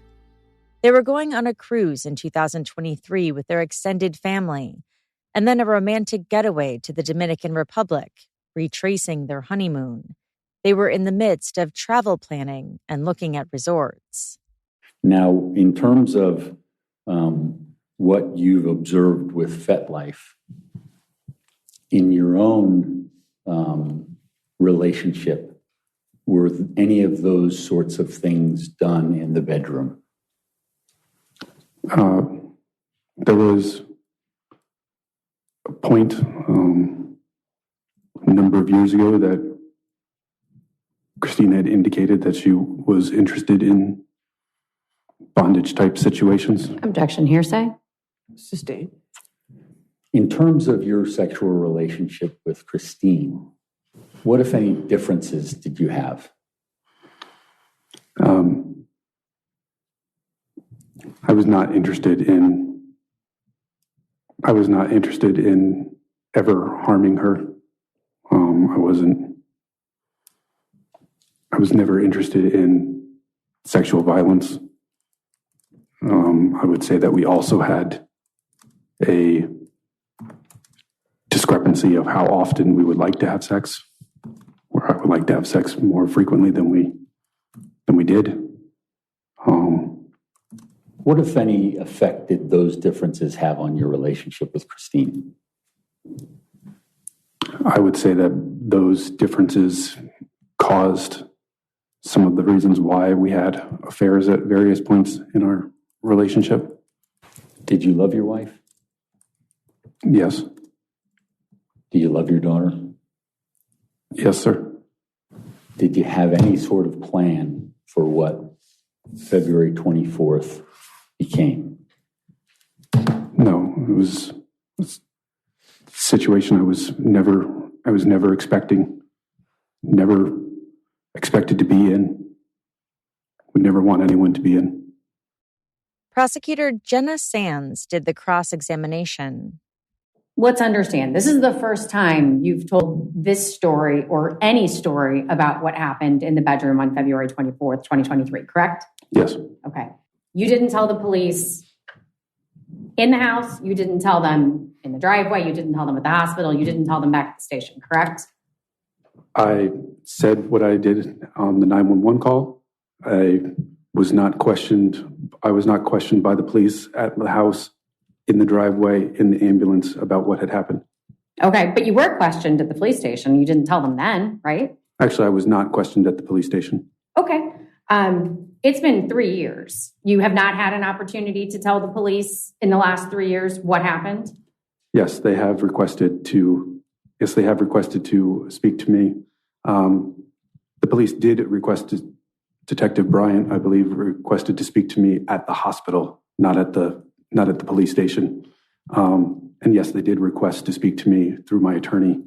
They were going on a cruise in 2023 with their extended family, and then a romantic getaway to the Dominican Republic, retracing their honeymoon. They were in the midst of travel planning and looking at resorts. Now, in terms of what you've observed with FetLife, in your own relationship, were any of those sorts of things done in the bedroom? There was a point a number of years ago that Christine had indicated that she was interested in bondage type situations. Objection, hearsay. Sustained. In terms of your sexual relationship with Christine, what, if any, differences did you have? I was not interested in ever harming her. I was never interested in sexual violence. I would say that we also had a discrepancy of how often we would like to have sex, or I would like to have sex more frequently than we did. What, if any, effect did those differences have on your relationship with Christine? I would say that those differences caused some of the reasons why we had affairs at various points in our relationship. Did you love your wife? Yes. Do you love your daughter? Yes, sir. Did you have any sort of plan for what February 24th became? No, it was a situation I was never expected to be in, would never want anyone to be in. Prosecutor Jenna Sands did the cross-examination. Let's understand, this is the first time you've told this story or any story about what happened in the bedroom on February 24th, 2023, correct? Yes. Okay. You didn't tell the police in the house. You didn't tell them in the driveway. You didn't tell them at the hospital. You didn't tell them back at the station, correct? I said what I did on the 911 call. I was not questioned by the police at the house, in the driveway, in the ambulance about what had happened. Okay, but you were questioned at the police station. You didn't tell them then, right? Actually, I was not questioned at the police station. Okay. It's been 3 years. You have not had an opportunity to tell the police in the last 3 years what happened? Yes, they have requested to speak to me. The police did request Detective Bryant, I believe, requested to speak to me at the hospital, not at the police station. And yes, they did request to speak to me through my attorney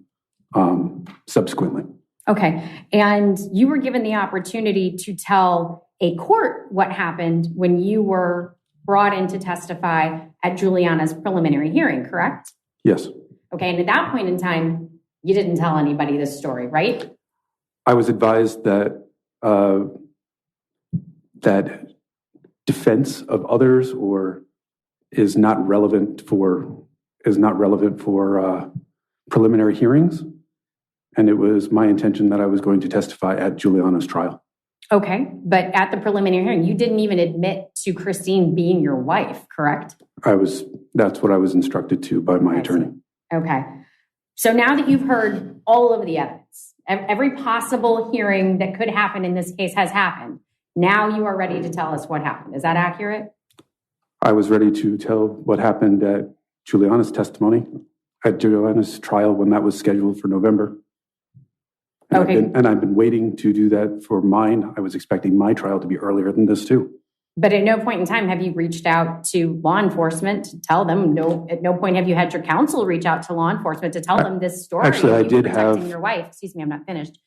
subsequently. Okay. And you were given the opportunity to tell a court what happened when you were brought in to testify at Juliana's preliminary hearing, correct? Yes. Okay. And at that point in time, you didn't tell anybody this story, right? I was advised that that defense of others is not relevant for preliminary hearings, and it was my intention that I was going to testify at Juliana's trial. Okay, but at the preliminary hearing, you didn't even admit to Christine being your wife, correct? That's what I was instructed to by my attorney. Okay, so now that you've heard all of the evidence, every possible hearing that could happen in this case has happened. Now you are ready to tell us what happened. Is that accurate? I was ready to tell what happened at Juliana's testimony, at Juliana's trial when that was scheduled for November. And I've been waiting to do that for mine. I was expecting my trial to be earlier than this too. But at no point in time have you reached out to law enforcement to tell them? No, at no point have you had your counsel reach out to law enforcement to tell them this story. Actually, I did have your wife. Excuse me, I'm not finished.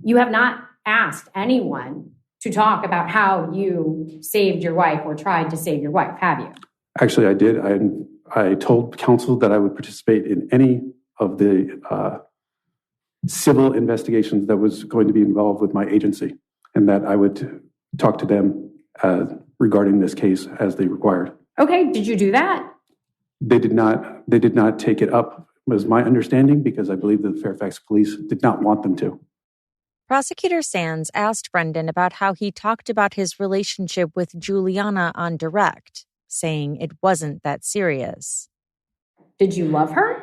You have not asked anyone to talk about how you saved your wife or tried to save your wife, have you? Actually, I did. I told counsel that I would participate in any of the civil investigations that was going to be involved with my agency, and that I would talk to them regarding this case as they required. Okay, did you do that? They did not take it up, was my understanding, because I believe the Fairfax police did not want them to. Prosecutor Sands asked Brendan about how he talked about his relationship with Juliana on direct, saying it wasn't that serious. Did you love her?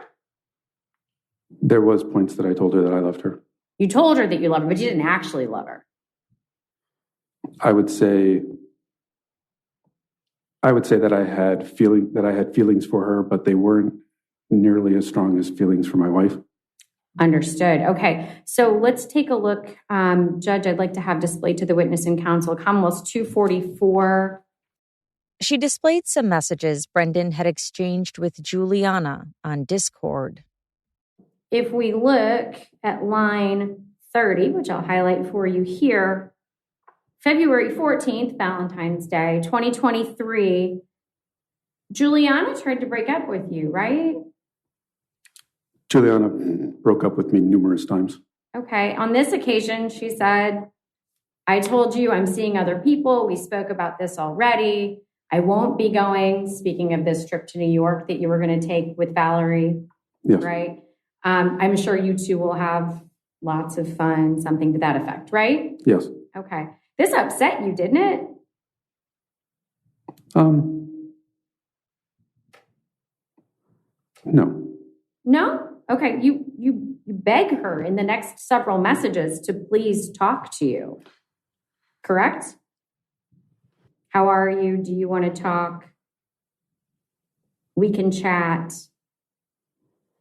There was points that I told her that I loved her. You told her that you loved her, but you didn't actually love her. I would say I would say that I had feelings for her, but they weren't nearly as strong as feelings for my wife. Understood. Okay. So let's take a look. Judge, I'd like to have displayed to the witness and counsel Commonwealth's 244. She displayed some messages Brendan had exchanged with Juliana on Discord. If we look at line 30, which I'll highlight for you here, February 14th, Valentine's Day, 2023, Juliana tried to break up with you, right? Juliana broke up with me numerous times. Okay. On this occasion, she said, I told you I'm seeing other people. We spoke about this already. I won't be going, speaking of this trip to New York that you were going to take with Valerie, Yes. right? I'm sure you two will have lots of fun, something to that effect, right? Yes. Okay. This upset you, didn't it? No. No? Okay. You beg her in the next several messages to please talk to you. Correct? How are you? Do you want to talk? We can chat.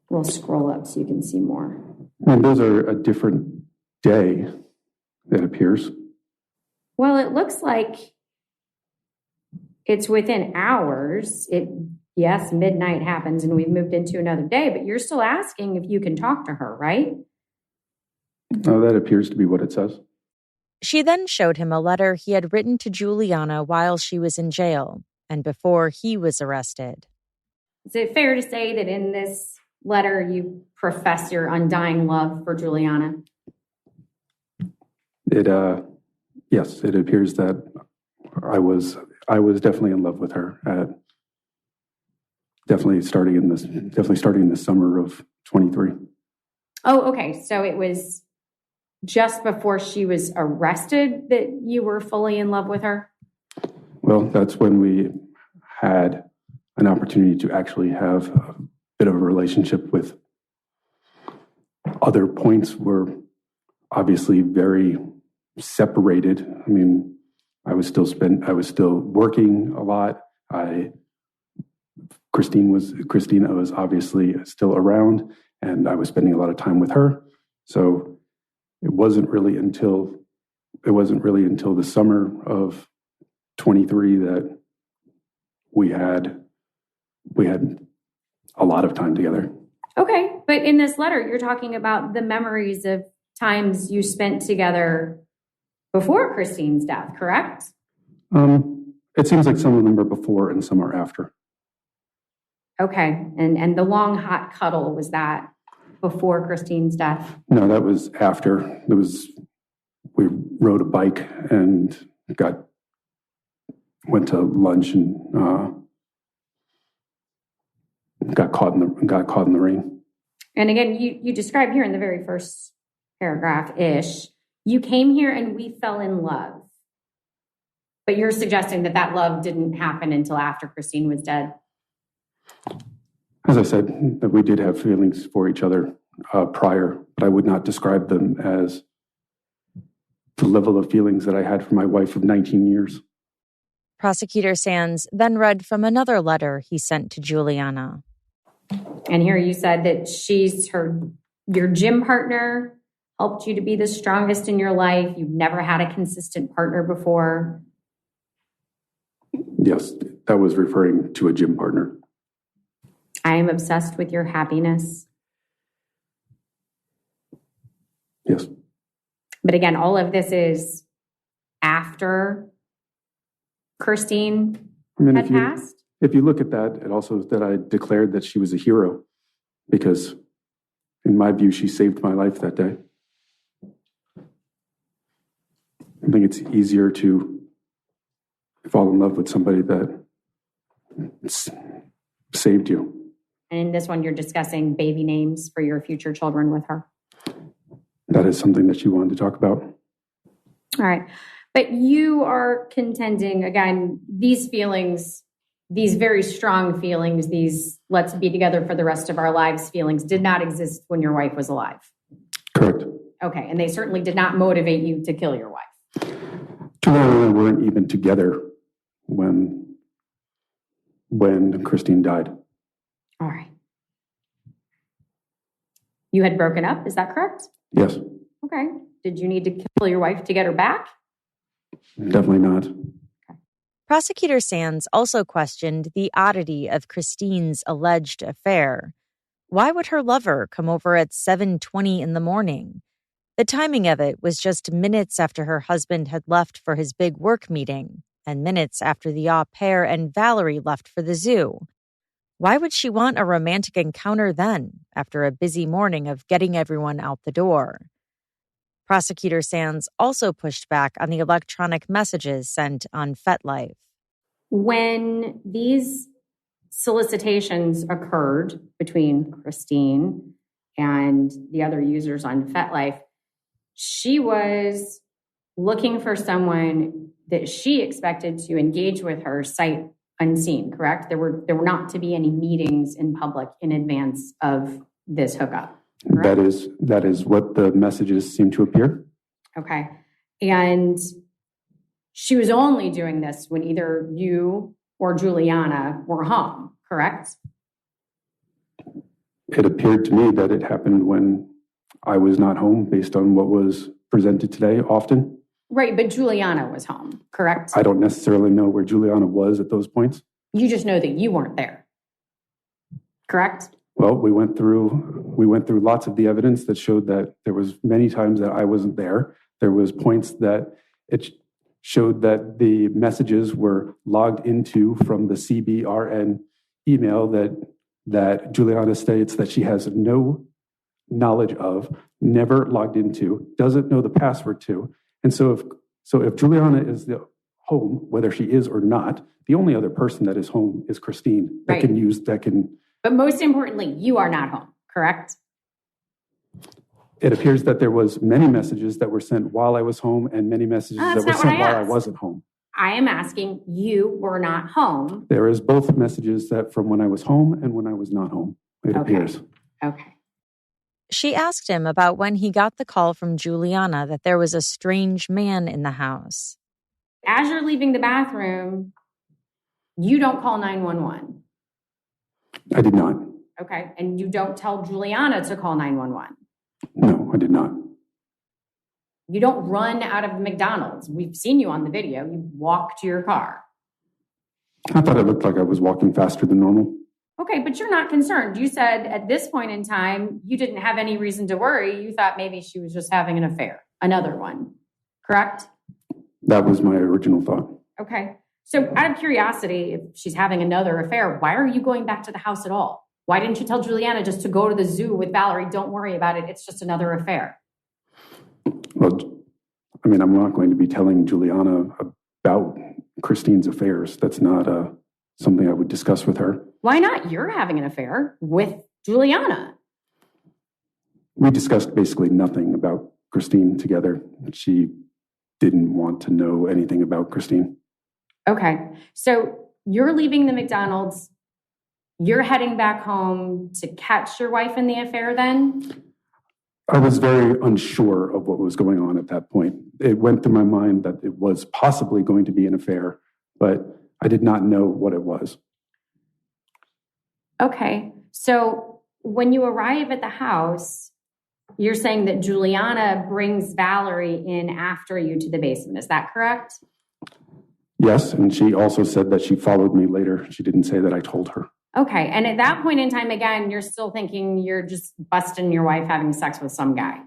We'll scroll up so you can see more. And those are a different day, it appears. Well, it looks like it's within hours. Yes, midnight happens and we've moved into another day, but you're still asking if you can talk to her, right? Oh, that appears to be what it says. She then showed him a letter he had written to Juliana while she was in jail and before he was arrested. Is it fair to say that in this letter you profess your undying love for Juliana? Yes, it appears that I was definitely in love with her. Definitely starting in the summer of 23. Oh, okay. So it was just before she was arrested that you were fully in love with her? Well, that's when we had an opportunity to actually have a bit of a relationship. With other points were obviously very separated. I mean, I was still working a lot. Christina was obviously still around, and I was spending a lot of time with her. So it wasn't really until the summer of 23 that we had a lot of time together. Okay, but in this letter, you're talking about the memories of times you spent together before Christine's death, correct? It seems like some of them are before and some are after. Okay, and the long hot cuddle, was that before Christine's death? No, that was after. We rode a bike and went to lunch and got caught in the rain. And again, you describe here in the very first paragraph-ish, you came here and we fell in love. But you're suggesting that love didn't happen until after Christine was dead. As I said, that we did have feelings for each other prior, but I would not describe them as the level of feelings that I had for my wife of 19 years. Prosecutor Sands then read from another letter he sent to Juliana. And here you said that she's your gym partner, helped you to be the strongest in your life. You've never had a consistent partner before. Yes, that was referring to a gym partner. I am obsessed with your happiness. Yes. But again, all of this is after Christine had passed? If you look at that, it also that I declared that she was a hero because, in my view, she saved my life that day. I think it's easier to fall in love with somebody that saved you. And in this one, you're discussing baby names for your future children with her. That is something that you wanted to talk about. All right. But you are contending, again, these feelings, these very strong feelings, these let's be together for the rest of our lives feelings did not exist when your wife was alive. Correct. Okay. And they certainly did not motivate you to kill your wife. Juliana and I weren't even together when when Christine died. All right. You had broken up, is that correct? Yes. Okay. Did you need to kill your wife to get her back? Definitely not. Prosecutor Sands also questioned the oddity of Christine's alleged affair. Why would her lover come over at 7:20 in the morning? The timing of it was just minutes after her husband had left for his big work meeting, and minutes after the au pair and Valerie left for the zoo. Why would she want a romantic encounter then, after a busy morning of getting everyone out the door? Prosecutor Sands also pushed back on the electronic messages sent on FetLife. When these solicitations occurred between Christine and the other users on FetLife, she was looking for someone that she expected to engage with her sight unseen, correct? There were not to be any meetings in public in advance of this hookup. Correct? That is what the messages seem to appear. Okay. And she was only doing this when either you or Juliana were home, correct? It appeared to me that it happened when I was not home, based on what was presented today often. Right, but Juliana was home, correct? I don't necessarily know where Juliana was at those points. You just know that you weren't there, correct? Well, we went through lots of the evidence that showed that there was many times that I wasn't there. There was points that it showed that the messages were logged into from the CBRN email that Juliana states that she has no knowledge of, never logged into, doesn't know the password to. And so if Juliana is the home, whether she is or not, the only other person that is home is Christine that right. But most importantly, you are not home, correct? It appears that there was many messages that were sent while I was home and many messages that were sent while I wasn't home. I am asking, you were not home. There is both messages that from when I was home and when I was not home, it appears. Okay. She asked him about when he got the call from Juliana that there was a strange man in the house. As you're leaving the bathroom, you don't call 911. I did not. Okay. And you don't tell Juliana to call 911. No, I did not. You don't run out of McDonald's. We've seen you on the video. You walk to your car. I thought it looked like I was walking faster than normal. Okay, but you're not concerned. You said at this point in time, you didn't have any reason to worry. You thought maybe she was just having an affair, another one, correct? That was my original thought. Okay. So out of curiosity, if she's having another affair, why are you going back to the house at all? Why didn't you tell Juliana just to go to the zoo with Valerie? Don't worry about it. It's just another affair. Well, I mean, I'm not going to be telling Juliana about Christine's affairs. That's not something I would discuss with her. Why not? You're having an affair with Juliana. We discussed basically nothing about Christine together. She didn't want to know anything about Christine. Okay. So you're leaving the McDonald's. You're heading back home to catch your wife in the affair then? I was very unsure of what was going on at that point. It went through my mind that it was possibly going to be an affair, but I did not know what it was. Okay. So when you arrive at the house, you're saying that Juliana brings Valerie in after you to the basement. Is that correct? Yes, and she also said that she followed me later. She didn't say that I told her. Okay. And at that point in time, again, you're still thinking you're just busting your wife having sex with some guy.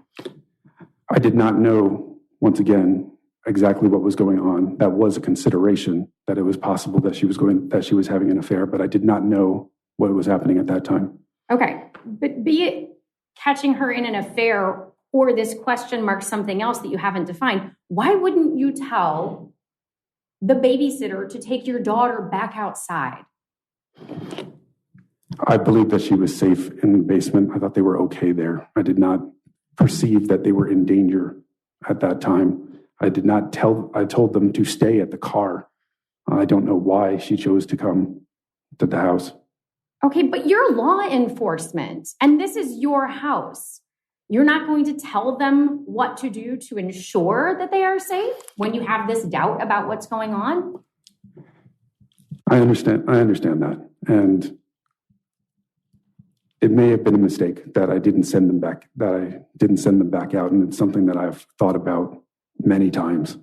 I did not know, once again, exactly what was going on. That was a consideration, that it was possible that she was having an affair, but I did not know what was happening at that time. Okay. But be it catching her in an affair or this question mark something else that you haven't defined, why wouldn't you tell the babysitter to take your daughter back outside? I believe that she was safe in the basement. I thought they were okay there. I did not perceive that they were in danger at that time. I told them to stay at the car. I don't know why she chose to come to the house. Okay, but you're law enforcement and this is your house. You're not going to tell them what to do to ensure that they are safe when you have this doubt about what's going on? I understand that. And it may have been a mistake that I didn't send them back, out. And it's something that I've thought about many times.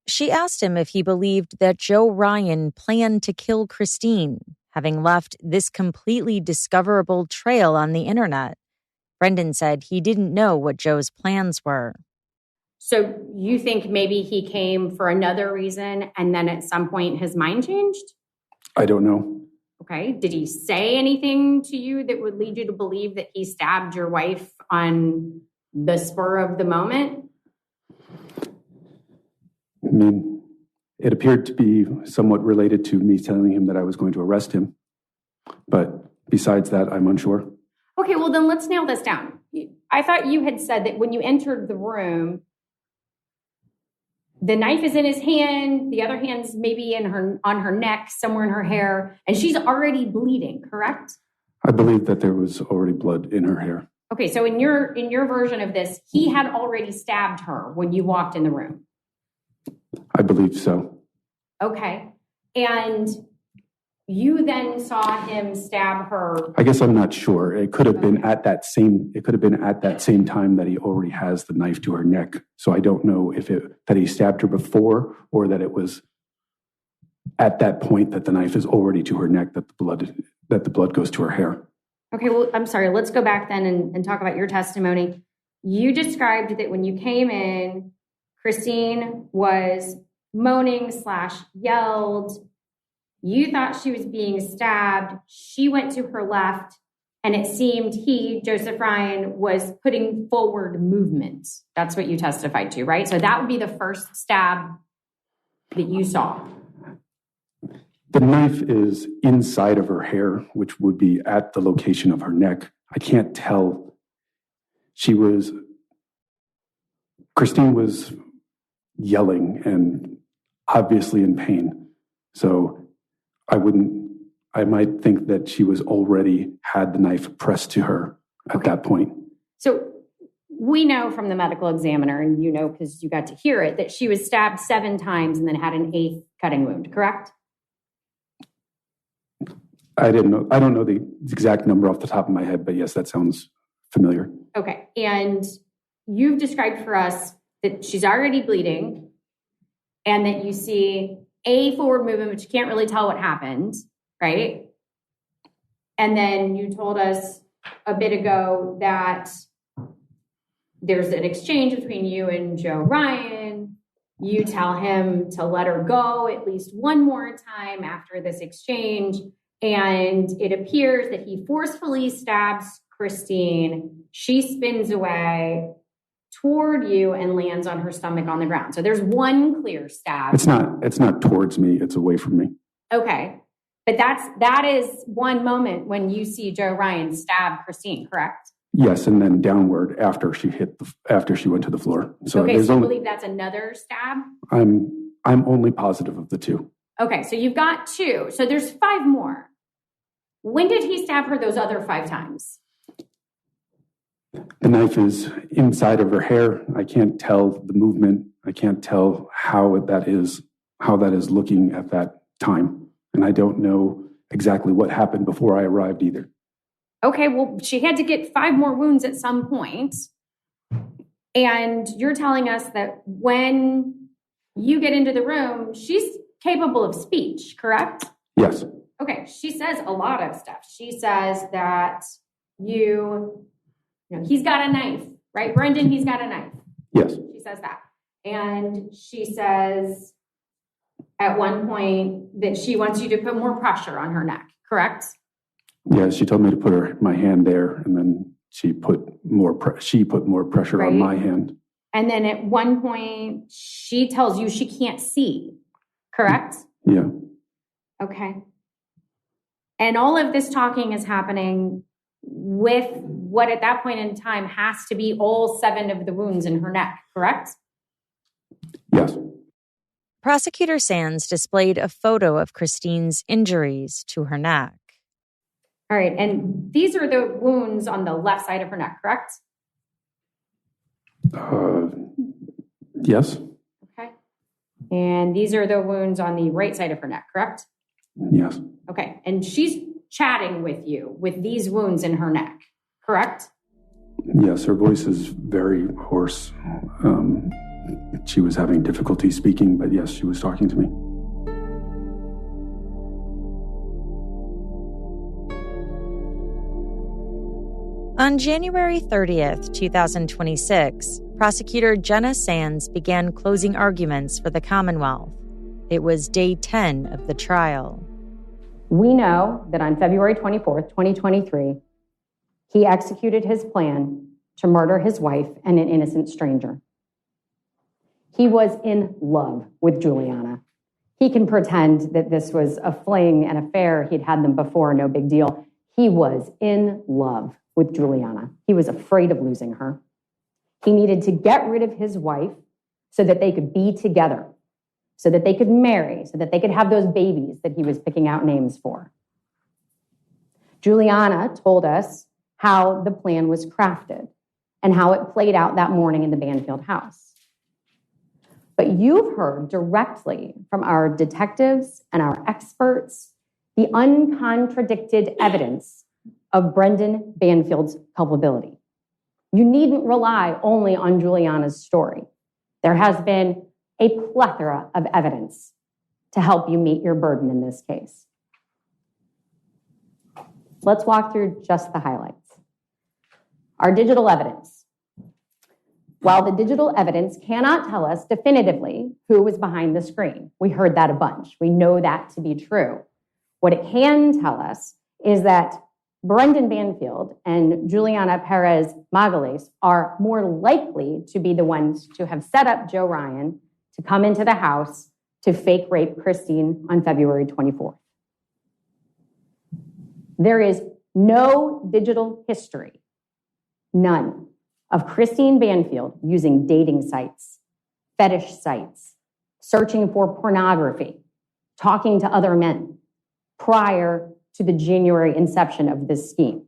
She asked him if he believed that Joe Ryan planned to kill Christine, having left this completely discoverable trail on the internet. Brendan said he didn't know what Joe's plans were. So you think maybe he came for another reason and then at some point his mind changed? I don't know. Okay. Did he say anything to you that would lead you to believe that he stabbed your wife on the spur of the moment? I mean, it appeared to be somewhat related to me telling him that I was going to arrest him. But besides that, I'm unsure. Okay, well then let's nail this down. I thought you had said that when you entered the room, the knife is in his hand, the other hand's maybe on her neck, somewhere in her hair, and she's already bleeding, correct? I believe that there was already blood in her hair. Okay, so in your version of this, he had already stabbed her when you walked in the room. I believe so. Okay. And you then saw him stab her. I guess I'm not sure. It could have been at that same time that he already has the knife to her neck. So I don't know if that he stabbed her before or that it was at that point that the knife is already to her neck that the blood goes to her hair. Okay, well, I'm sorry. Let's go back then and talk about your testimony. You described that when you came in, Christine was moaning / yelled. You thought she was being stabbed. She went to her left, and it seemed he, Joseph Ryan, was putting forward movement. That's what you testified to, right? So that would be the first stab that you saw. The knife is inside of her hair, which would be at the location of her neck. I can't tell. Christine was yelling and obviously in pain. So I might think that she was already had the knife pressed to her at that point. So we know from the medical examiner, and you know because you got to hear it, that she was stabbed 7 times and then had an 8th cutting wound, correct? I don't know the exact number off the top of my head, but yes, that sounds familiar. Okay. And you've described for us that she's already bleeding and that you see a forward movement, but you can't really tell what happened, right? And then you told us a bit ago that there's an exchange between you and Joe Ryan. You tell him to let her go at least one more time after this exchange. And it appears that he forcefully stabs Christine. She spins away toward you and lands on her stomach on the ground. So there's one clear stab. It's not towards me, it's away from me. Okay. But that is one moment when you see Joe Ryan stab Christine, correct? Yes, and then downward after she went to the floor. So okay, so you believe that's another stab? I'm only positive of the 2. Okay, so you've got 2. So there's 5 more. When did he stab her those other 5 times? The knife is inside of her hair. I can't tell the movement. I can't tell how that is looking at that time. And I don't know exactly what happened before I arrived either. Okay, well, she had to get 5 more wounds at some point. And you're telling us that when you get into the room, she's capable of speech, correct? Yes. Okay, she says a lot of stuff. She says that he's got a knife, right? Brendan, he's got a knife. Yes. She says that. And she says at one point that she wants you to put more pressure on her neck, correct? Yeah, she told me to put my hand there, and then she put more pressure on my hand. And then at one point, she tells you she can't see, correct? Yeah. Okay. And all of this talking is happening with what at that point in time has to be all 7 of the wounds in her neck, correct? Yes. Prosecutor Sands displayed a photo of Christine's injuries to her neck. All right, and these are the wounds on the left side of her neck, correct? Yes. Okay. And these are the wounds on the right side of her neck, correct? Yes. Okay. And she's chatting with you with these wounds in her neck, correct? Yes, her voice is very hoarse. She was having difficulty speaking, but yes, she was talking to me. On January 30th, 2026, prosecutor Jenna Sands began closing arguments for the Commonwealth. It was day 10 of the trial. We know that on February 24th, 2023, he executed his plan to murder his wife and an innocent stranger. He was in love with Juliana. He can pretend that this was a fling, an affair. He'd had them before, no big deal. He was in love with Juliana. He was afraid of losing her. He needed to get rid of his wife so that they could be together, so that they could marry, so that they could have those babies that he was picking out names for. Juliana told us how the plan was crafted and how it played out that morning in the Banfield house. But you've heard directly from our detectives and our experts the uncontradicted evidence of Brendan Banfield's culpability. You needn't rely only on Juliana's story. There has been a plethora of evidence to help you meet your burden in this case. Let's walk through just the highlights. Our digital evidence. While the digital evidence cannot tell us definitively who was behind the screen, we heard that a bunch. We know that to be true. What it can tell us is that Brendan Banfield and Juliana Perez Magalhaes are more likely to be the ones to have set up Joe Ryan to come into the house to fake rape Christine on February 24th. There is no digital history, none, of Christine Banfield using dating sites, fetish sites, searching for pornography, talking to other men prior to the January inception of this scheme.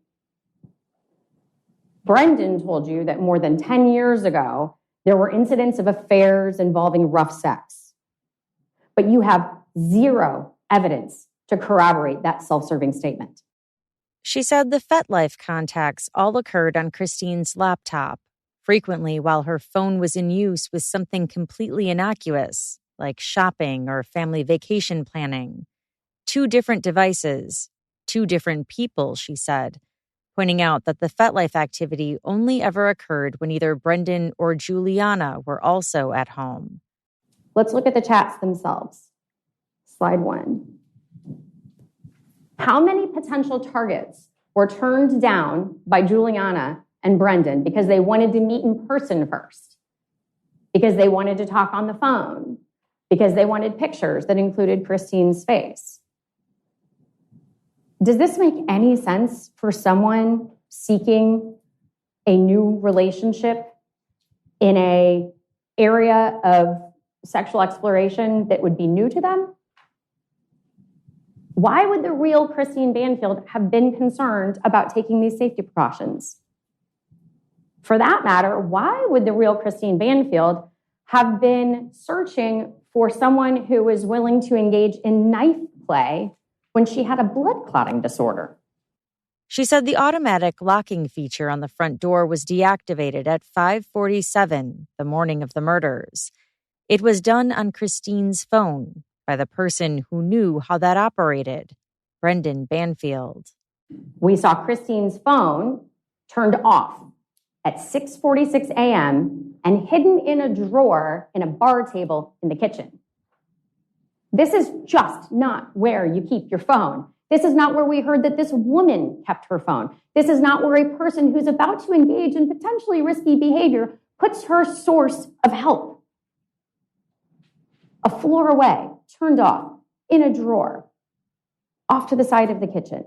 Brendan told you that more than 10 years ago, there were incidents of affairs involving rough sex. But you have zero evidence to corroborate that self-serving statement. She said the FetLife contacts all occurred on Christine's laptop, frequently while her phone was in use with something completely innocuous, like shopping or family vacation planning. 2 different devices, 2 different people, she said, pointing out that the FetLife activity only ever occurred when either Brendan or Juliana were also at home. Let's look at the chats themselves. Slide 1. How many potential targets were turned down by Juliana and Brendan because they wanted to meet in person first? Because they wanted to talk on the phone? Because they wanted pictures that included Christine's face? Does this make any sense for someone seeking a new relationship in an area of sexual exploration that would be new to them? Why would the real Christine Banfield have been concerned about taking these safety precautions? For that matter, why would the real Christine Banfield have been searching for someone who was willing to engage in knife play when she had a blood clotting disorder? She said the automatic locking feature on the front door was deactivated at 5:47 the morning of the murders. It was done on Christine's phone by the person who knew how that operated, Brendan Banfield. We saw Christine's phone turned off at 6:46 a.m. and hidden in a drawer in a bar table in the kitchen. This is just not where you keep your phone. This is not where we heard that this woman kept her phone. This is not where a person who's about to engage in potentially risky behavior puts her source of help. A floor away, turned off, in a drawer, off to the side of the kitchen.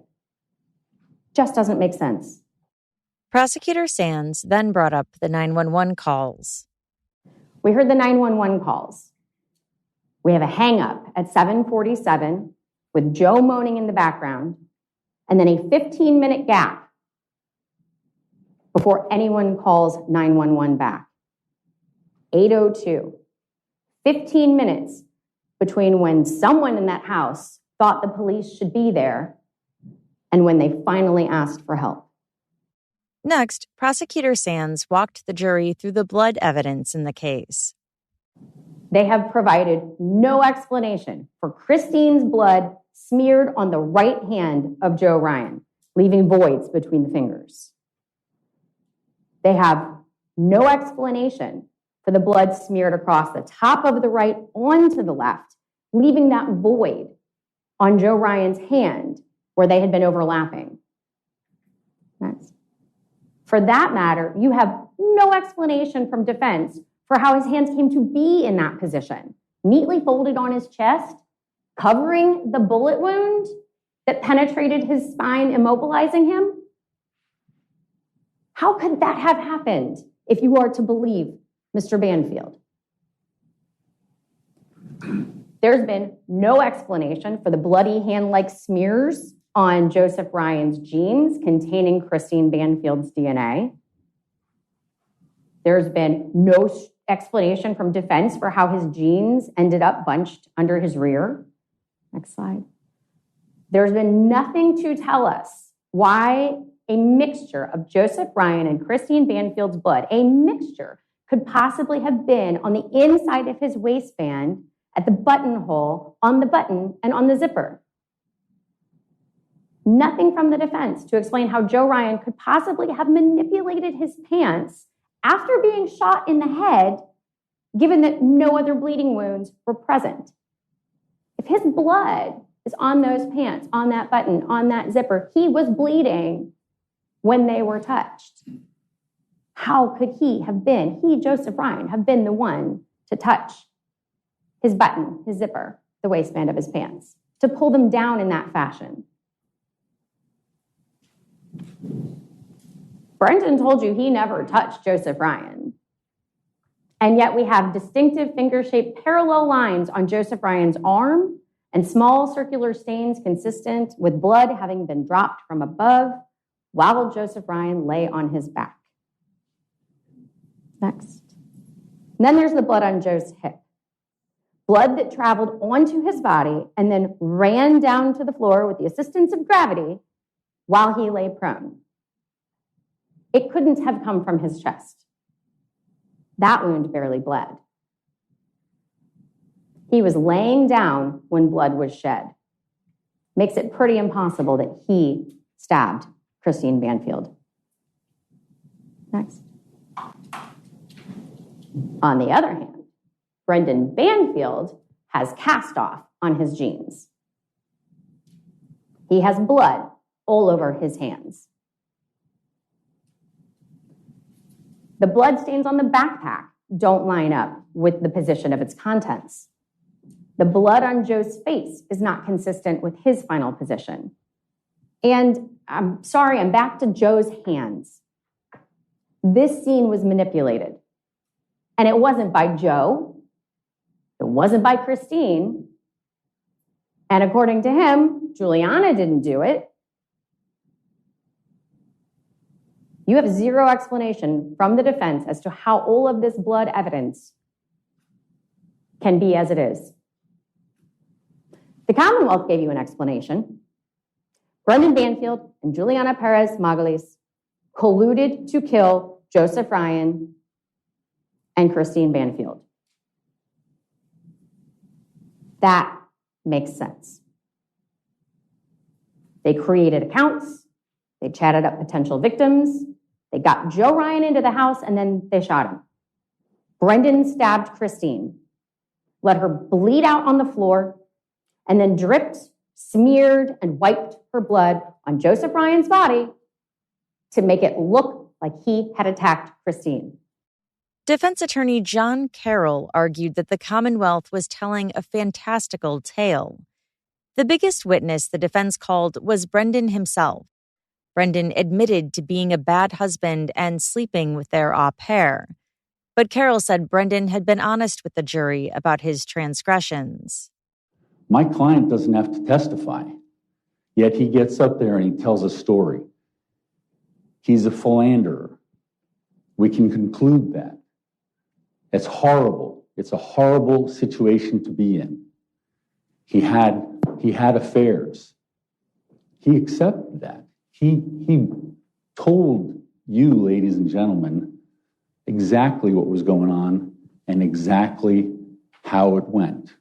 Just doesn't make sense. Prosecutor Sands then brought up the 911 calls. We heard the 911 calls. We have a hang-up at 7:47 with Joe moaning in the background, and then a 15-minute gap before anyone calls 911 back. 8:02. 15 minutes between when someone in that house thought the police should be there, and when they finally asked for help. Next, Prosecutor Sands walked the jury through the blood evidence in the case. They have provided no explanation for Christine's blood smeared on the right hand of Joe Ryan, leaving voids between the fingers. They have no explanation for the blood smeared across the top of the right onto the left, leaving that void on Joe Ryan's hand where they had been overlapping. Next. For that matter, you have no explanation from defense for how his hands came to be in that position, neatly folded on his chest, covering the bullet wound that penetrated his spine, immobilizing him. How could that have happened if you are to believe Mr. Banfield? There's been no explanation for the bloody hand-like smears on Joseph Ryan's jeans containing Christine Banfield's DNA. There's been no explanation from defense for how his jeans ended up bunched under his rear. Next slide. There's been nothing to tell us why a mixture of Joseph Ryan and Christine Banfield's blood, a mixture, could possibly have been on the inside of his waistband at the buttonhole, on the button, and on the zipper. Nothing from the defense to explain how Joe Ryan could possibly have manipulated his pants after being shot in the head, given that no other bleeding wounds were present. If his blood is on those pants, on that button, on that zipper, he was bleeding when they were touched. How could he, Joseph Ryan, have been the one to touch his button, his zipper, the waistband of his pants, to pull them down in that fashion? Brendan told you he never touched Joseph Ryan. And yet we have distinctive finger-shaped parallel lines on Joseph Ryan's arm and small circular stains consistent with blood having been dropped from above while Joseph Ryan lay on his back. Next. And then there's the blood on Joe's hip. Blood that traveled onto his body and then ran down to the floor with the assistance of gravity while he lay prone. It couldn't have come from his chest. That wound barely bled. He was laying down when blood was shed. Makes it pretty impossible that he stabbed Christine Banfield. Next. On the other hand, Brendan Banfield has cast off on his jeans. He has blood all over his hands. The blood stains on the backpack don't line up with the position of its contents. The blood on Joe's face is not consistent with his final position. And I'm back to Joe's hands. This scene was manipulated. And it wasn't by Joe. It wasn't by Christine. And according to him, Juliana didn't do it. You have zero explanation from the defense as to how all of this blood evidence can be as it is. The Commonwealth gave you an explanation. Brendan Banfield and Juliana Perez Magalis colluded to kill Joseph Ryan and Christine Banfield. That makes sense. They created accounts. They chatted up potential victims. They got Joe Ryan into the house, and then they shot him. Brendan stabbed Christine, let her bleed out on the floor, and then dripped, smeared, and wiped her blood on Joseph Ryan's body to make it look like he had attacked Christine. Defense attorney John Carroll argued that the Commonwealth was telling a fantastical tale. The biggest witness the defense called was Brendan himself. Brendan admitted to being a bad husband and sleeping with their au pair. But Carroll said Brendan had been honest with the jury about his transgressions. My client doesn't have to testify, yet he gets up there and he tells a story. He's a philanderer. We can conclude that. It's horrible. It's a horrible situation to be in. He had affairs. He accepted that. He told you, ladies and gentlemen, exactly what was going on and exactly how it went.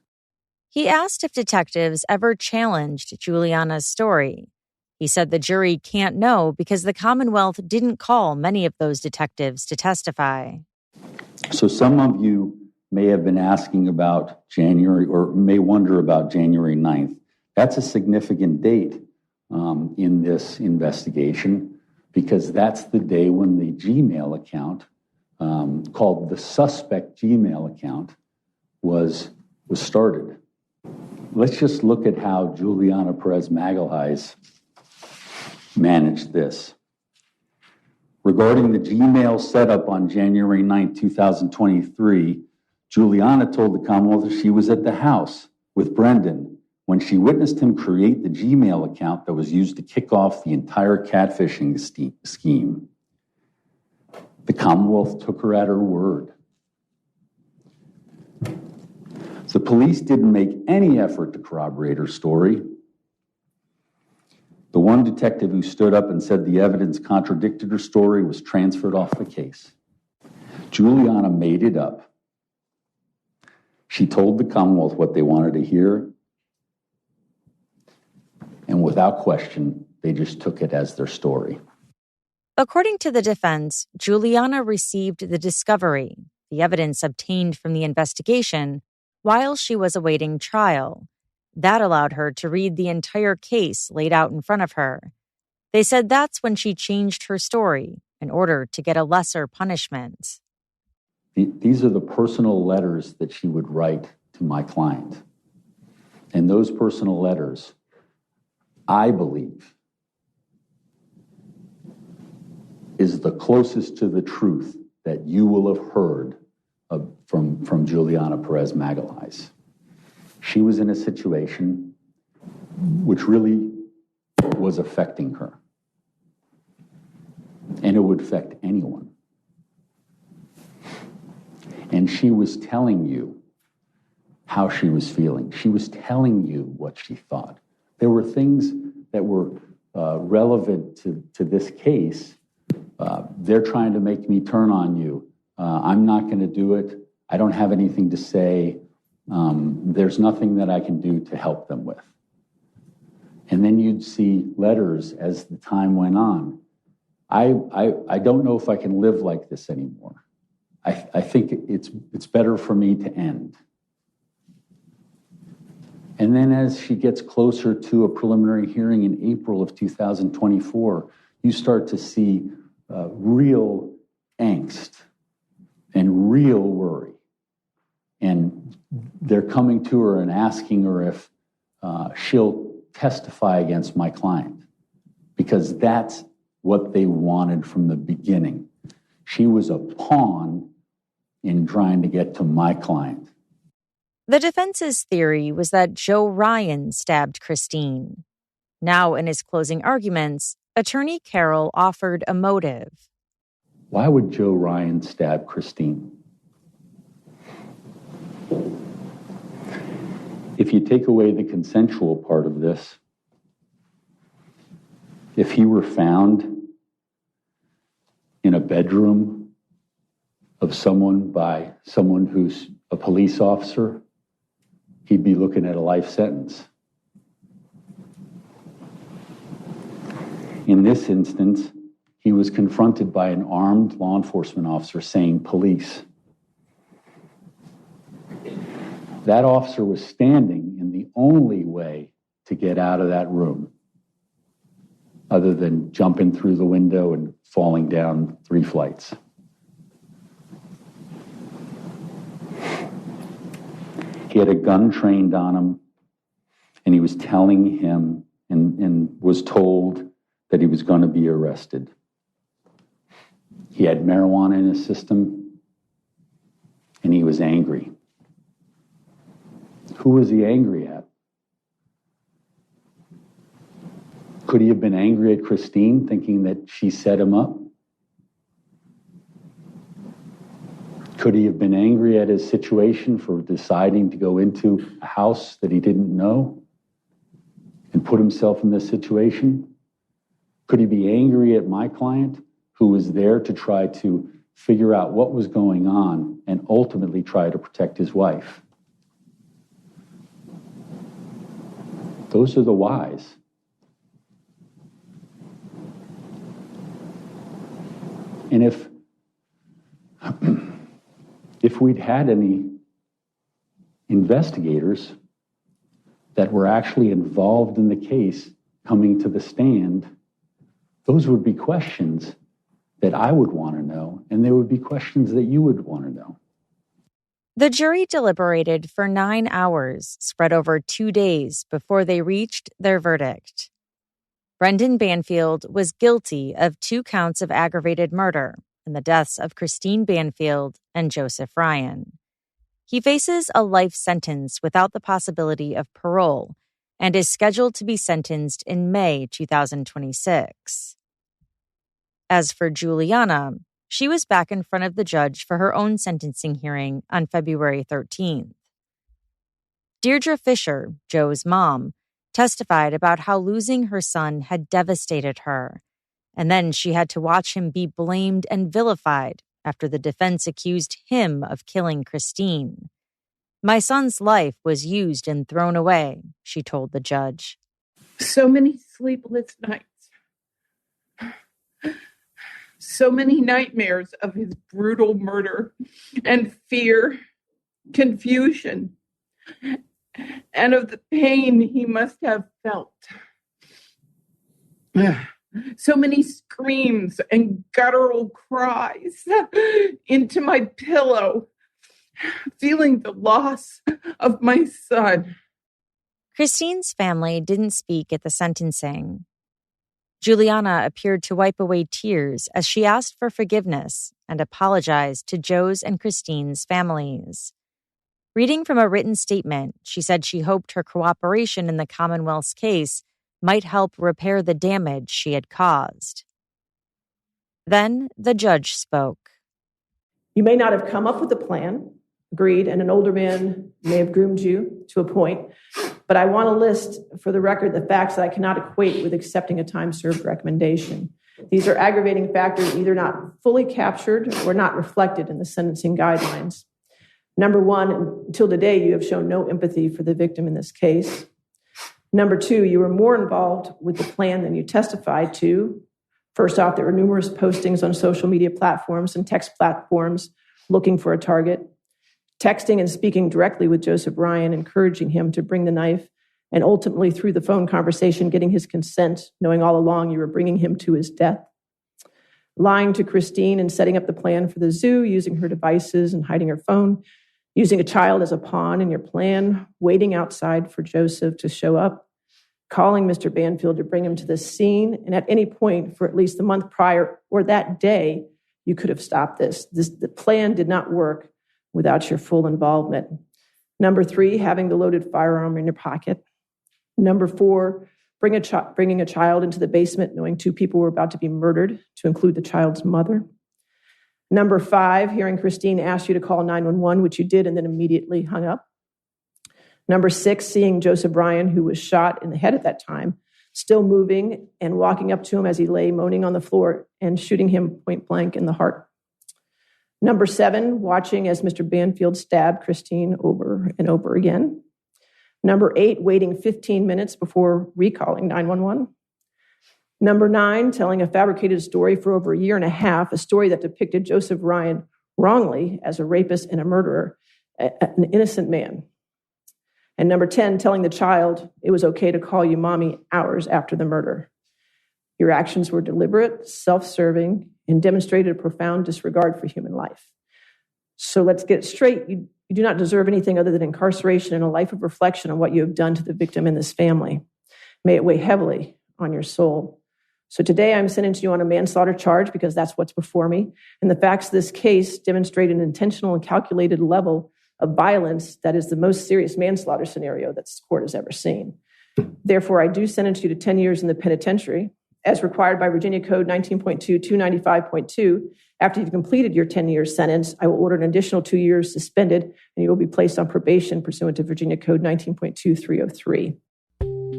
He asked if detectives ever challenged Juliana's story. He said the jury can't know because the Commonwealth didn't call many of those detectives to testify. So some of you may have been asking about January, or may wonder about January 9th. That's a significant date in this investigation because that's the day when the Gmail account, called the suspect Gmail account, was started. Let's just look at how Juliana Perez Magalhaes managed this. Regarding the Gmail setup on January 9, 2023, Juliana told the Commonwealth that she was at the house with Brendan when she witnessed him create the Gmail account that was used to kick off the entire catfishing scheme. The Commonwealth took her at her word. The police didn't make any effort to corroborate her story. The one detective who stood up and said the evidence contradicted her story was transferred off the case. Juliana made it up. She told the Commonwealth what they wanted to hear, and without question, they just took it as their story. According to the defense, Juliana received the discovery, the evidence obtained from the investigation, while she was awaiting trial. That allowed her to read the entire case laid out in front of her. They said that's when she changed her story in order to get a lesser punishment. These are the personal letters that she would write to my client. And those personal letters, I believe, is the closest to the truth that you will have heard from Juliana Perez Magalhaes. She was in a situation which really was affecting her. And it would affect anyone. And she was telling you how she was feeling. She was telling you what she thought. There were things that were relevant to this case. They're trying to make me turn on you. I'm not going to do it. I don't have anything to say. There's nothing that I can do to help them with. And then you'd see letters as the time went on. I don't know if I can live like this anymore. I think it's better for me to end. And then as she gets closer to a preliminary hearing in April of 2024, you start to see real angst and real worry. And they're coming to her and asking her if she'll testify against my client, because that's what they wanted from the beginning. She was a pawn in trying to get to my client. The defense's theory was that Joe Ryan stabbed Christine. Now, in his closing arguments, Attorney Carroll offered a motive. Why would Joe Ryan stab Christine? If you take away the consensual part of this, if he were found in a bedroom of someone by someone who's a police officer, he'd be looking at a life sentence. In this instance, he was confronted by an armed law enforcement officer saying police. That officer was standing in the only way to get out of that room, other than jumping through the window and falling down 3 flights. He had a gun trained on him, and he was telling him and was told that he was going to be arrested. He had marijuana in his system, and he was angry. Who was he angry at? Could he have been angry at Christine, thinking that she set him up? Could he have been angry at his situation for deciding to go into a house that he didn't know and put himself in this situation? Could he be angry at my client who was there to try to figure out what was going on and ultimately try to protect his wife? Those are the whys. And if we'd had any investigators that were actually involved in the case coming to the stand, those would be questions that I would want to know, and they would be questions that you would want to know. The jury deliberated for 9 hours, spread over 2 days, before they reached their verdict. Brendan Banfield was guilty of 2 counts of aggravated murder in the deaths of Christine Banfield and Joseph Ryan. He faces a life sentence without the possibility of parole and is scheduled to be sentenced in May 2026. As for Juliana, she was back in front of the judge for her own sentencing hearing on February 13th. Deirdre Fisher, Joe's mom, testified about how losing her son had devastated her, and then she had to watch him be blamed and vilified after the defense accused him of killing Christine. "My son's life was used and thrown away," she told the judge. So many sleepless nights. So many nightmares of his brutal murder and fear, confusion, and of the pain he must have felt. So many screams and guttural cries into my pillow, feeling the loss of my son. Christine's family didn't speak at the sentencing. Juliana appeared to wipe away tears as she asked for forgiveness and apologized to Joe's and Christine's families. Reading from a written statement, she said she hoped her cooperation in the Commonwealth's case might help repair the damage she had caused. Then the judge spoke. "You may not have come up with a plan, agreed, and an older man may have groomed you to a point, but I want to list for the record the facts that I cannot equate with accepting a time-served recommendation. These are aggravating factors either not fully captured or not reflected in the sentencing guidelines. Number one, until today, you have shown no empathy for the victim in this case. Number two, you were more involved with the plan than you testified to. First off, there were numerous postings on social media platforms and text platforms looking for a target, texting and speaking directly with Joseph Ryan, encouraging him to bring the knife, and ultimately through the phone conversation, getting his consent, knowing all along you were bringing him to his death. Lying to Christine and setting up the plan for the zoo, using her devices and hiding her phone, using a child as a pawn in your plan, waiting outside for Joseph to show up, calling Mr. Banfield to bring him to the scene, and at any point for at least the month prior or that day, you could have stopped this. The plan did not work without your full involvement. Number three, having the loaded firearm in your pocket. Number four, bringing a child into the basement knowing 2 people were about to be murdered, to include the child's mother. Number five, hearing Christine ask you to call 911, which you did and then immediately hung up. Number six, seeing Joseph Ryan, who was shot in the head at that time, still moving and walking up to him as he lay moaning on the floor and shooting him point blank in the heart. Number seven, watching as Mr. Banfield stabbed Christine over and over again. Number eight, waiting 15 minutes before recalling 911. Number nine, telling a fabricated story for over 1.5 years, a story that depicted Joseph Ryan wrongly as a rapist and a murderer, an innocent man. And number 10, telling the child it was okay to call you mommy hours after the murder. Your actions were deliberate, self-serving, and demonstrated a profound disregard for human life. So let's get it straight. You do not deserve anything other than incarceration and a life of reflection on what you have done to the victim and this family. May it weigh heavily on your soul. So today I'm sentencing you on a manslaughter charge because that's what's before me. And the facts of this case demonstrate an intentional and calculated level of violence that is the most serious manslaughter scenario that this court has ever seen. Therefore, I do sentence you to 10 years in the penitentiary as required by Virginia Code 19.2, 295.2. After you've completed your 10-year sentence, I will order an additional 2 years suspended, and you will be placed on probation pursuant to Virginia Code 19.2, 303.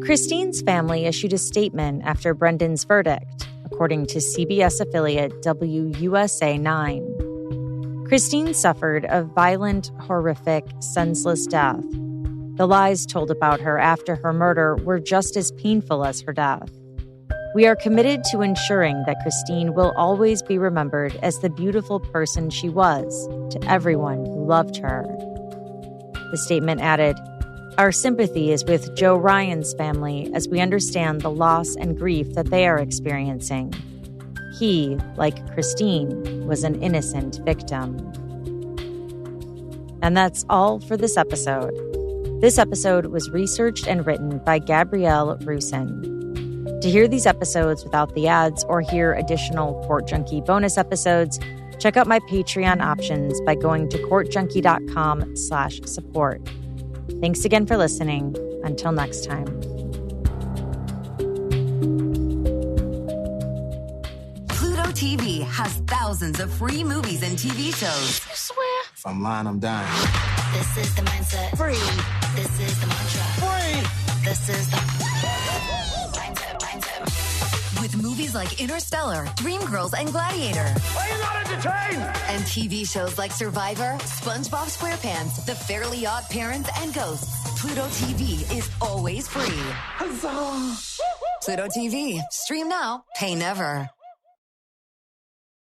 Christine's family issued a statement after Brendan's verdict, according to CBS affiliate WUSA 9. Christine suffered a violent, horrific, senseless death. The lies told about her after her murder were just as painful as her death. We are committed to ensuring that Christine will always be remembered as the beautiful person she was to everyone who loved her. The statement added, "Our sympathy is with Joe Ryan's family as we understand the loss and grief that they are experiencing. He, like Christine, was an innocent victim." And that's all for this episode. This episode was researched and written by Gabrielle Rusin. To hear these episodes without the ads or hear additional Court Junkie bonus episodes, check out my Patreon options by going to courtjunkie.com/support. Thanks again for listening. Until next time. Pluto TV has thousands of free movies and TV shows. I swear. If I'm lying, I'm dying. This is the mindset. Free. This is the mantra. Free. This is the mindset. With movies like Interstellar, Dreamgirls, and Gladiator. Are you not entertained? And TV shows like Survivor, SpongeBob SquarePants, The Fairly Odd Parents, and Ghosts. Pluto TV is always free. Huzzah! Pluto TV. Stream now, pay never.